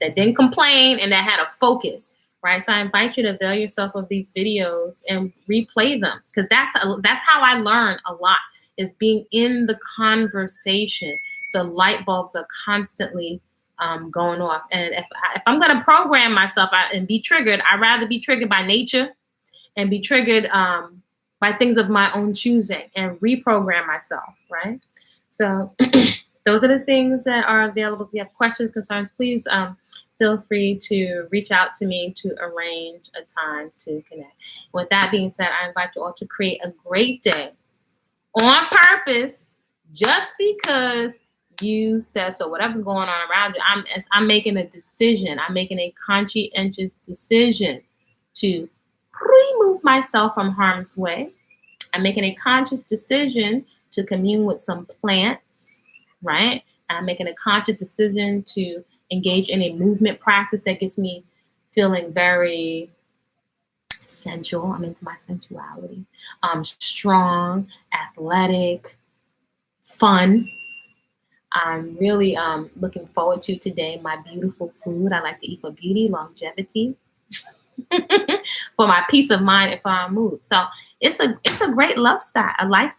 that didn't complain and that had a focus. Right, so I invite you to avail yourself of these videos and replay them, because that's how I learn a lot, is being in the conversation. So light bulbs are constantly going off, and if I'm going to program myself and be triggered, I'd rather be triggered by nature and be triggered by things of my own choosing and reprogram myself. Right, so those are the things that are available. If you have questions, concerns, please feel free to reach out to me to arrange a time to connect. With that being said, I invite you all to create a great day on purpose, just because you said so. Whatever's going on around you, I'm making a decision. I'm making a conscientious decision to remove myself from harm's way. I'm making a conscious decision to commune with some plants, right? I'm making a conscious decision to engage in a movement practice that gets me feeling very sensual. I'm into my sensuality. Strong, athletic, fun. I'm really looking forward to today my beautiful food. I like to eat for beauty, longevity, for my peace of mind and for our mood. So it's a great lifestyle. You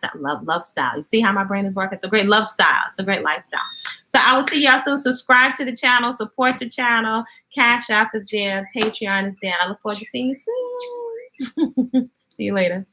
see how my brain is working? It's a great lifestyle. It's a great lifestyle. So I will see y'all soon. Subscribe to the channel, support the channel. Cash App is there, Patreon is there. I look forward to seeing you soon. See you later.